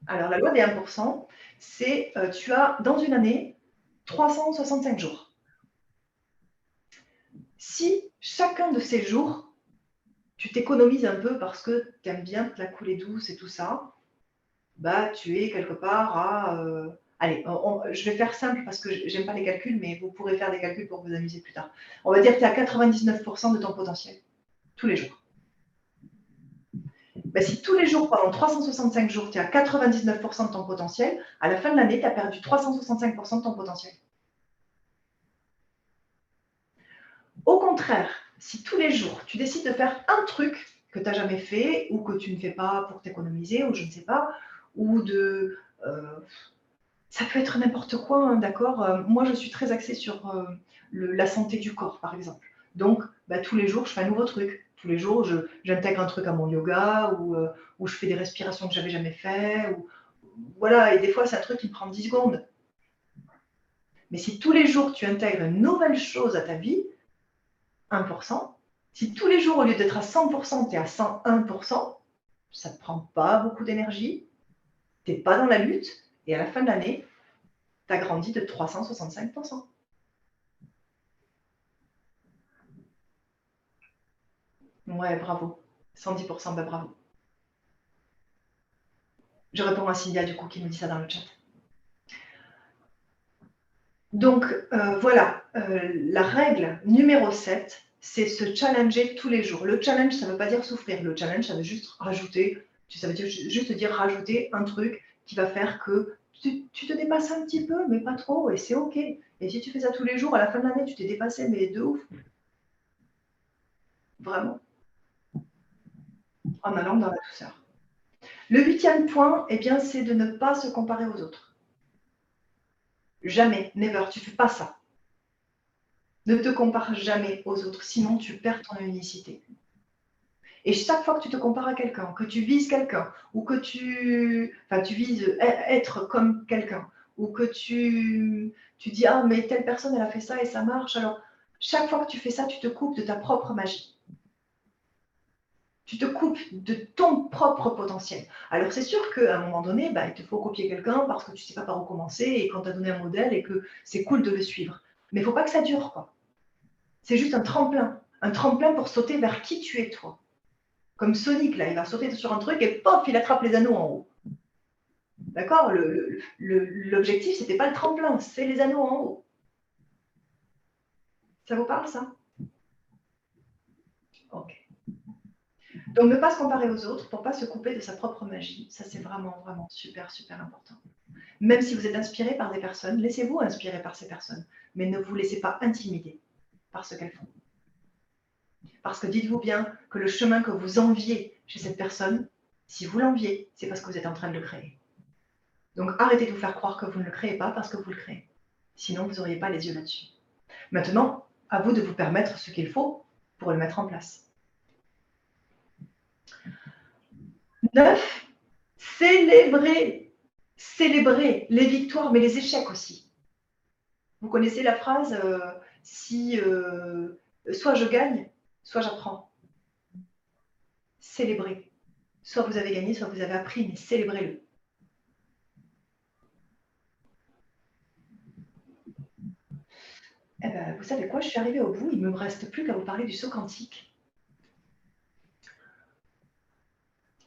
Alors, la loi des 1%, c'est tu as dans une année 365 jours. Si chacun de ces jours, tu t'économises un peu parce que tu aimes bien te la couler douce et tout ça, tu es quelque part à... allez, je vais faire simple parce que j'aime pas les calculs, mais vous pourrez faire des calculs pour vous amuser plus tard. On va dire que tu es à 99% de ton potentiel, tous les jours. Si tous les jours, pendant 365 jours, tu es à 99% de ton potentiel, à la fin de l'année, tu as perdu 365% de ton potentiel. Au contraire, si tous les jours, tu décides de faire un truc que tu n'as jamais fait ou que tu ne fais pas pour t'économiser ou je ne sais pas, ou de... ça peut être n'importe quoi, d'accord? Moi, je suis très axée sur la santé du corps, par exemple. Donc, tous les jours, je fais un nouveau truc. Tous les jours, j'intègre un truc à mon yoga ou je fais des respirations que je n'avais jamais fait. Voilà, et des fois, c'est un truc qui me prend 10 secondes. Mais si tous les jours, tu intègres une nouvelle chose à ta vie, 1%, si tous les jours, au lieu d'être à 100%, tu es à 101%, ça ne te prend pas beaucoup d'énergie, tu n'es pas dans la lutte, et à la fin de l'année, tu as grandi de 365%. Ouais, bravo. 110%, bravo. Je réponds à Cynthia, du coup, qui nous dit ça dans le chat. Donc, voilà, la règle numéro 7, c'est se challenger tous les jours. Le challenge, ça ne veut pas dire souffrir. Le challenge, ça veut juste rajouter, ça veut juste dire rajouter un truc qui va faire que tu te dépasses un petit peu, mais pas trop, et c'est OK. Et si tu fais ça tous les jours, à la fin de l'année, tu t'es dépassé, mais de ouf. Vraiment. En allant dans la douceur. Le 8e point, c'est de ne pas se comparer aux autres. Jamais, never, tu ne fais pas ça. Ne te compare jamais aux autres, sinon tu perds ton unicité. Et chaque fois que tu te compares à quelqu'un, que tu vises quelqu'un, ou que tu vises être comme quelqu'un, ou que tu dis « Ah, mais telle personne, elle a fait ça et ça marche », alors chaque fois que tu fais ça, tu te coupes de ta propre magie. Tu te coupes de ton propre potentiel. Alors, c'est sûr qu'à un moment donné, il te faut copier quelqu'un parce que tu ne sais pas par où commencer et qu'on t'a donné un modèle et que c'est cool de le suivre. Mais il ne faut pas que ça dure, quoi. C'est juste un tremplin un tremplin pour sauter vers qui tu es toi. Comme Sonic, là, il va sauter sur un truc et pof, il attrape les anneaux en haut. D'accord? L'objectif, ce n'était pas le tremplin, c'est les anneaux en haut. Ça vous parle, ça? Ok. Donc, ne pas se comparer aux autres pour ne pas se couper de sa propre magie. Ça, c'est vraiment, vraiment super, super important. Même si vous êtes inspiré par des personnes, laissez-vous inspirer par ces personnes, mais ne vous laissez pas intimider par ce qu'elles font. Parce que dites-vous bien que le chemin que vous enviez chez cette personne, si vous l'enviez, c'est parce que vous êtes en train de le créer. Donc arrêtez de vous faire croire que vous ne le créez pas parce que vous le créez. Sinon, vous n'auriez pas les yeux là-dessus. Maintenant, à vous de vous permettre ce qu'il faut pour le mettre en place. 9. Célébrez. Célébrez les victoires, mais les échecs aussi. Vous connaissez la phrase soit je gagne, soit j'apprends. Célébrez. Soit vous avez gagné, soit vous avez appris, mais célébrez-le. Eh ben, vous savez quoi, je suis arrivée au bout, il ne me reste plus qu'à vous parler du saut quantique.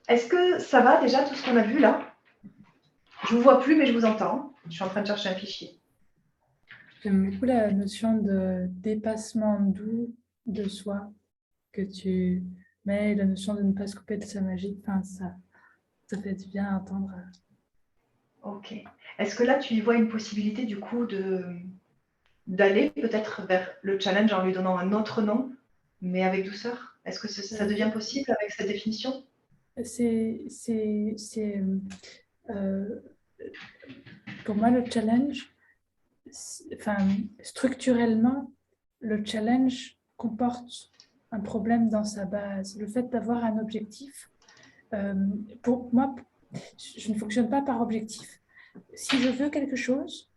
Est-ce que ça va déjà tout ce qu'on a vu là? Je ne vous vois plus, mais je vous entends. Je suis en train de chercher un fichier. J'aime beaucoup la notion de dépassement doux de soi que tu mets, la notion de ne pas se couper de sa magie. Enfin, ça fait du bien à entendre. Ok. Est-ce que là, tu y vois une possibilité du coup d'aller peut-être vers le challenge en lui donnant un autre nom, mais avec douceur? Est-ce que ça devient possible avec cette définition? Pour moi, le challenge, enfin, structurellement, le challenge comporte un problème dans sa base. Le fait d'avoir un objectif, pour moi, je ne fonctionne pas par objectif. Si je veux quelque chose,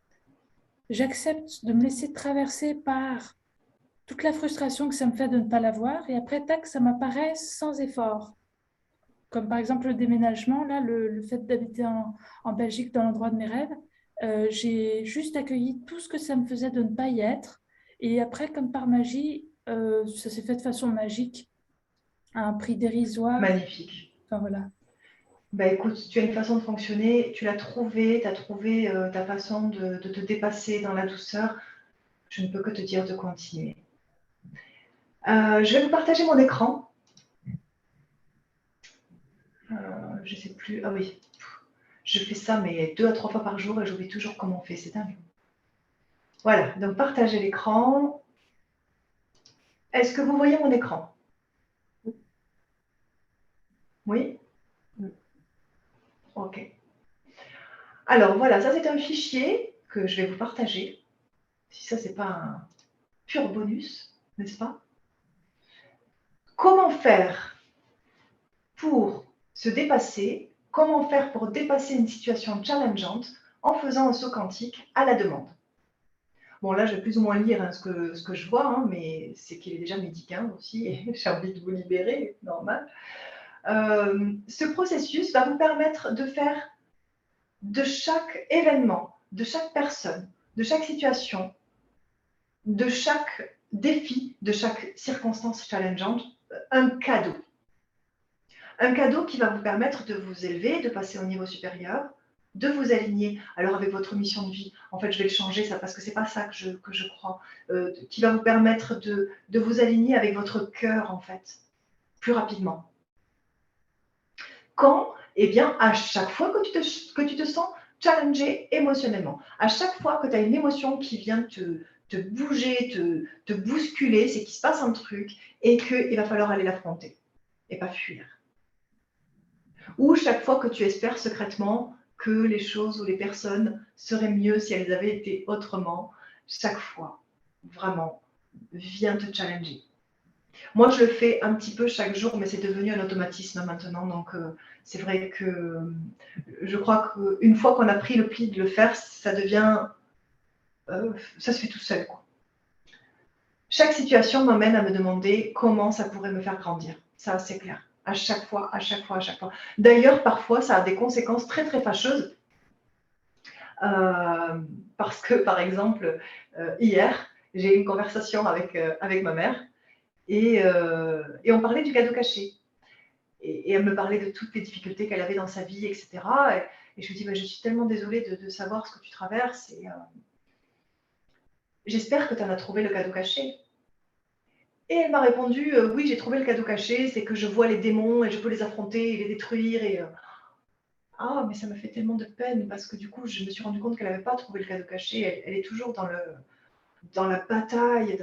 j'accepte de me laisser traverser par toute la frustration que ça me fait de ne pas l'avoir, et après, tac, ça m'apparaît sans effort. Comme par exemple le déménagement, là, le fait d'habiter en Belgique dans l'endroit de mes rêves, j'ai juste accueilli tout ce que ça me faisait de ne pas y être. Et après, comme par magie, ça s'est fait de façon magique, à un prix dérisoire. Magnifique. Enfin, voilà. Bah écoute, tu as une façon de fonctionner, tu l'as trouvé, tu as trouvé ta façon de te dépasser dans la douceur. Je ne peux que te dire de continuer. Je vais vous partager mon écran. Je ne sais plus. Ah oui, je fais ça mais 2 à 3 fois par jour et j'oublie toujours comment on fait. C'est dingue. Voilà, donc partagez l'écran. Est-ce que vous voyez mon écran? Oui? Ok. Alors voilà, ça c'est un fichier que je vais vous partager. Si ça, c'est pas un pur bonus, n'est-ce pas? Comment faire pour se dépasser? Comment faire pour dépasser une situation challengeante en faisant un saut quantique à la demande? Bon, là, je vais plus ou moins lire ce que je vois, mais c'est qu'il est déjà midi 15 aussi, et j'ai envie de vous libérer, normal. Ce processus va vous permettre de faire de chaque événement, de chaque personne, de chaque situation, de chaque défi, de chaque circonstance challengeante, un cadeau. Un cadeau qui va vous permettre de vous élever, de passer au niveau supérieur, de vous aligner alors avec votre mission de vie. En fait, je vais le changer ça parce que c'est pas ça que je crois. Qui va vous permettre de vous aligner avec votre cœur en fait, plus rapidement. Quand? Eh bien, à chaque fois que tu te sens challengé émotionnellement, à chaque fois que tu as une émotion qui vient te bouger, te bousculer, c'est qu'il se passe un truc et qu'il va falloir aller l'affronter et pas fuir. Ou chaque fois que tu espères secrètement que les choses ou les personnes seraient mieux si elles avaient été autrement, chaque fois, vraiment, viens te challenger. Moi, je le fais un petit peu chaque jour, mais c'est devenu un automatisme maintenant. Donc, c'est vrai que je crois qu'une fois qu'on a pris le pli de le faire, ça devient... ça se fait tout seul, quoi. Chaque situation m'amène à me demander comment ça pourrait me faire grandir. Ça, c'est clair. À chaque fois, à chaque fois, à chaque fois. D'ailleurs, parfois, ça a des conséquences très, très fâcheuses. Parce que, par exemple, hier, j'ai eu une conversation avec ma mère. Et on parlait du cadeau caché. Et elle me parlait de toutes les difficultés qu'elle avait dans sa vie, etc. Et je lui dis, bah, je suis tellement désolée de savoir ce que tu traverses. Et j'espère que tu en as trouvé le cadeau caché. Et elle m'a répondu, oui, j'ai trouvé le cadeau caché, c'est que je vois les démons et je peux les affronter et les détruire. Ah, mais ça me fait tellement de peine parce que du coup, je me suis rendu compte qu'elle n'avait pas trouvé le cadeau caché. Elle est toujours dans la bataille.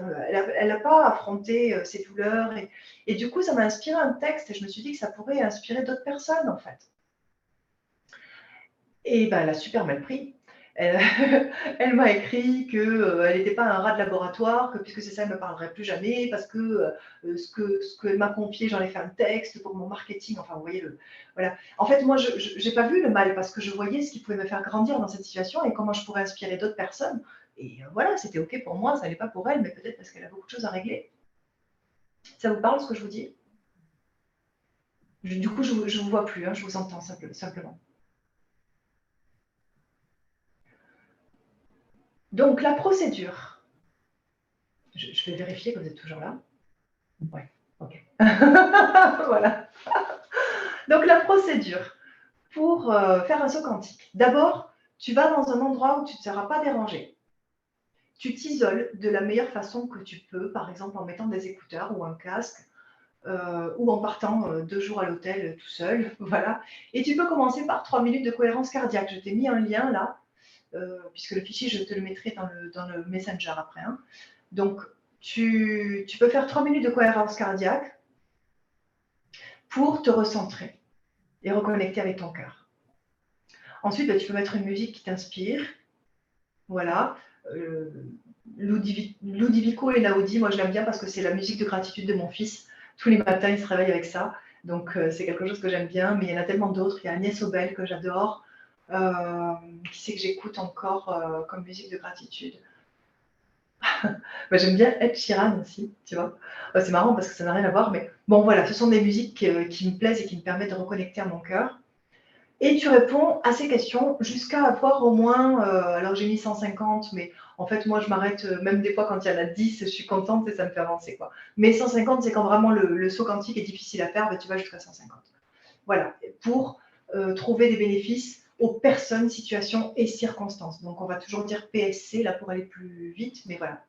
Elle n'a pas affronté ses douleurs. Et du coup, ça m'a inspiré un texte et je me suis dit que ça pourrait inspirer d'autres personnes, en fait. Et ben, elle a super mal pris. Elle, elle m'a écrit qu'elle n'était pas un rat de laboratoire, que puisque c'est ça, elle ne me parlerait plus jamais, parce que ce qu'elle m'a confié, j'en ai fait un texte pour mon marketing. Enfin, vous voyez, voilà. En fait, moi, je n'ai pas vu le mal, parce que je voyais ce qui pouvait me faire grandir dans cette situation et comment je pourrais inspirer d'autres personnes. Et voilà, c'était OK pour moi, ça n'allait pas pour elle, mais peut-être parce qu'elle a beaucoup de choses à régler. Ça vous parle, ce que je vous dis? Du coup, je ne vous vois plus, hein, je vous entends simplement. Donc, la procédure. Je vais vérifier que vous êtes toujours là. Oui, OK. Voilà. Donc, la procédure pour faire un saut quantique. D'abord, tu vas dans un endroit où tu ne seras pas dérangé. Tu t'isoles de la meilleure façon que tu peux, par exemple en mettant des écouteurs ou un casque, ou en partant 2 jours à l'hôtel tout seul. Voilà. Et tu peux commencer par 3 minutes de cohérence cardiaque. Je t'ai mis un lien là, puisque le fichier, je te le mettrai dans le Messenger après. Hein. Donc, tu peux faire 3 minutes de cohérence cardiaque pour te recentrer et reconnecter avec ton cœur. Ensuite, tu peux mettre une musique qui t'inspire. Voilà. Ludovico et Naudi, moi je l'aime bien parce que c'est la musique de gratitude de mon fils. Tous les matins, il se réveille avec ça. Donc, c'est quelque chose que j'aime bien. Mais il y en a tellement d'autres. Il y a Agnès Obel que j'adore. Qui c'est que j'écoute encore comme musique de gratitude? J'aime bien Ed Sheeran aussi, tu vois. C'est marrant parce que ça n'a rien à voir, mais bon, voilà, ce sont des musiques qui me plaisent et qui me permettent de reconnecter à mon cœur. Et tu réponds à ces questions jusqu'à avoir au moins, alors j'ai mis 150, mais en fait, moi, je m'arrête, même des fois quand il y en a 10, je suis contente et ça me fait avancer, quoi. Mais 150, c'est quand vraiment le saut quantique est difficile à faire, tu vas jusqu'à 150. Voilà, pour trouver des bénéfices aux personnes, situations et circonstances. Donc, on va toujours dire PSC, là, pour aller plus vite, mais voilà.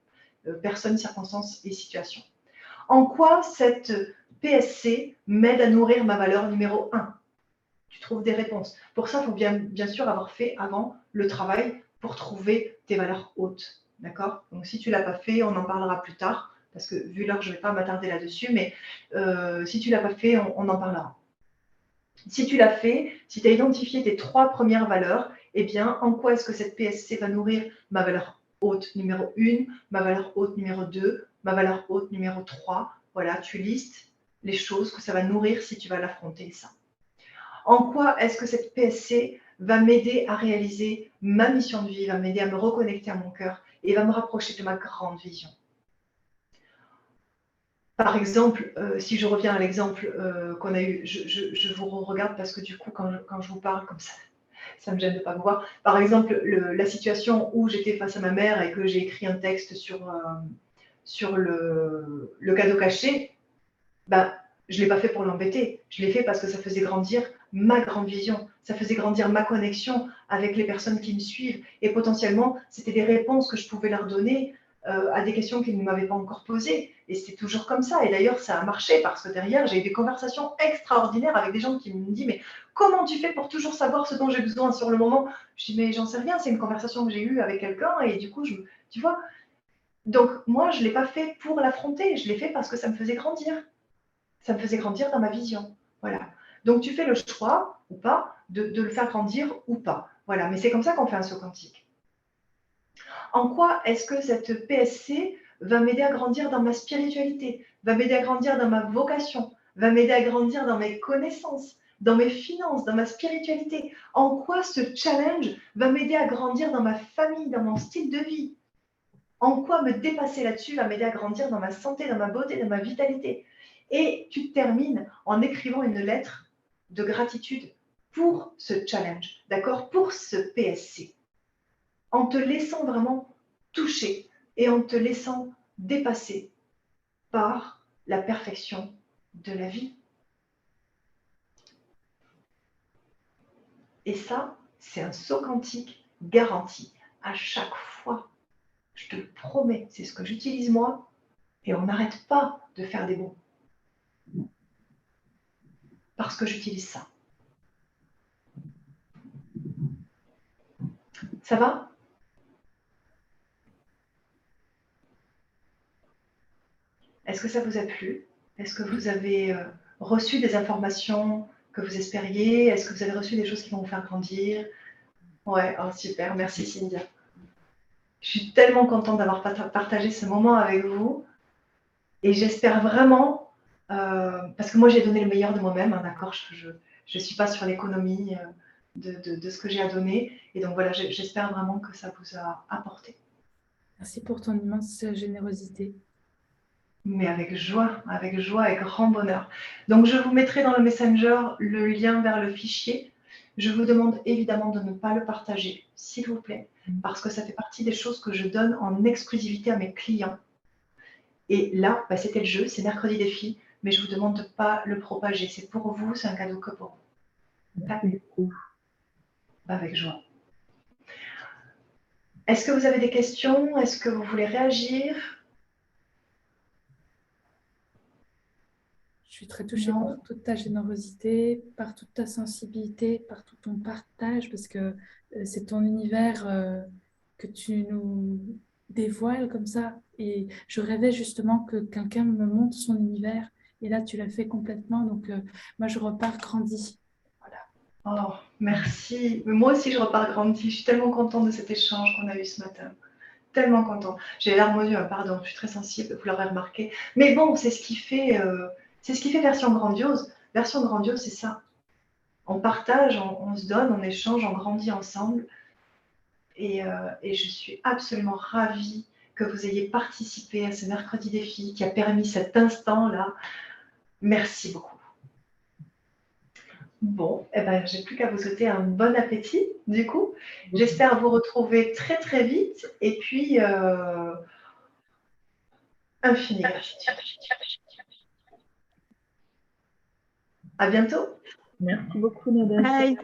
Personnes, circonstances et situations. En quoi cette PSC m'aide à nourrir ma valeur numéro 1? Tu trouves des réponses. Pour ça, il faut bien sûr avoir fait avant le travail pour trouver tes valeurs hautes. D'accord? Donc, si tu ne l'as pas fait, on en parlera plus tard, parce que vu l'heure, je ne vais pas m'attarder là-dessus, mais si tu ne l'as pas fait, on en parlera. Si tu l'as fait, si tu as identifié tes 3 premières valeurs, eh bien, en quoi est-ce que cette PSC va nourrir ma valeur haute numéro 1, ma valeur haute numéro 2, ma valeur haute numéro 3. Voilà, tu listes les choses que ça va nourrir si tu vas l'affronter, ça. En quoi est-ce que cette PSC va m'aider à réaliser ma mission de vie, va m'aider à me reconnecter à mon cœur et va me rapprocher de ma grande vision? Par exemple, si je reviens à l'exemple qu'on a eu, je vous regarde parce que du coup, quand je vous parle comme ça me gêne de ne pas vous voir. Par exemple, la situation où j'étais face à ma mère et que j'ai écrit un texte sur le cadeau caché, ben, je ne l'ai pas fait pour l'embêter. Je l'ai fait parce que ça faisait grandir ma grande vision. Ça faisait grandir ma connexion avec les personnes qui me suivent. Et potentiellement, c'était des réponses que je pouvais leur donner à des questions qu'ils ne m'avaient pas encore posées. Et c'est toujours comme ça. Et d'ailleurs, ça a marché parce que derrière, j'ai eu des conversations extraordinaires avec des gens qui me disent « Mais comment tu fais pour toujours savoir ce dont j'ai besoin sur le moment ?» Je dis « Mais j'en sais rien, c'est une conversation que j'ai eue avec quelqu'un. » Et du coup, tu vois. Donc, moi, je ne l'ai pas fait pour l'affronter. Je l'ai fait parce que ça me faisait grandir. Ça me faisait grandir dans ma vision. Voilà. Donc, tu fais le choix ou pas de le faire grandir ou pas. Voilà. Mais c'est comme ça qu'on fait un saut quantique. En quoi est-ce que cette PSC va m'aider à grandir dans ma spiritualité, va m'aider à grandir dans ma vocation, va m'aider à grandir dans mes connaissances, dans mes finances, dans ma spiritualité? En quoi ce challenge va m'aider à grandir dans ma famille, dans mon style de vie? En quoi me dépasser là-dessus va m'aider à grandir dans ma santé, dans ma beauté, dans ma vitalité? Et tu termines en écrivant une lettre de gratitude pour ce challenge, d'accord? Pour ce PSC. En te laissant vraiment toucher et en te laissant dépasser par la perfection de la vie. Et ça, c'est un saut quantique garanti. À chaque fois, je te le promets, c'est ce que j'utilise moi, et on n'arrête pas de faire des bons. Parce que j'utilise ça. Ça va? Est-ce que ça vous a plu? Est-ce que vous avez reçu des informations que vous espériez? Est-ce que vous avez reçu des choses qui vont vous faire grandir? Ouais, oh, super, merci Cynthia. Je suis tellement contente d'avoir partagé ce moment avec vous et j'espère vraiment, parce que moi j'ai donné le meilleur de moi-même, hein, d'accord, je ne suis pas sur l'économie de ce que j'ai à donner et donc voilà, j'espère vraiment que ça vous a apporté. Merci pour ton immense générosité. Mais avec joie et grand bonheur. Donc, je vous mettrai dans le Messenger le lien vers le fichier. Je vous demande évidemment de ne pas le partager, s'il vous plaît, parce que ça fait partie des choses que je donne en exclusivité à mes clients. Et là, bah, c'était le jeu, c'est mercredi défi, mais je vous demande de ne pas le propager. C'est pour vous, c'est un cadeau que pour vous. Merci beaucoup. Avec joie. Est-ce que vous avez des questions? Est-ce que vous voulez réagir? Je suis très touchée par toute ta générosité, par toute ta sensibilité, par tout ton partage, parce que c'est ton univers que tu nous dévoiles comme ça. Et je rêvais justement que quelqu'un me montre son univers. Et là, tu l'as fait complètement. Donc, moi, je repars grandie. Voilà. Oh, merci. Moi aussi, je repars grandie. Je suis tellement contente de cet échange qu'on a eu ce matin. Tellement contente. J'ai les larmes aux yeux, pardon, je suis très sensible, vous l'aurez remarqué. Mais bon, c'est ce qui fait version grandiose. Version grandiose, c'est ça. On partage, on se donne, on échange, on grandit ensemble. Et je suis absolument ravie que vous ayez participé à ce mercredi défi qui a permis cet instant-là. Merci beaucoup. Bon, eh ben, j'ai plus qu'à vous souhaiter un bon appétit, du coup. J'espère vous retrouver très très vite. Et puis, infini gratitude. À bientôt. Merci beaucoup, Nadège. Bye.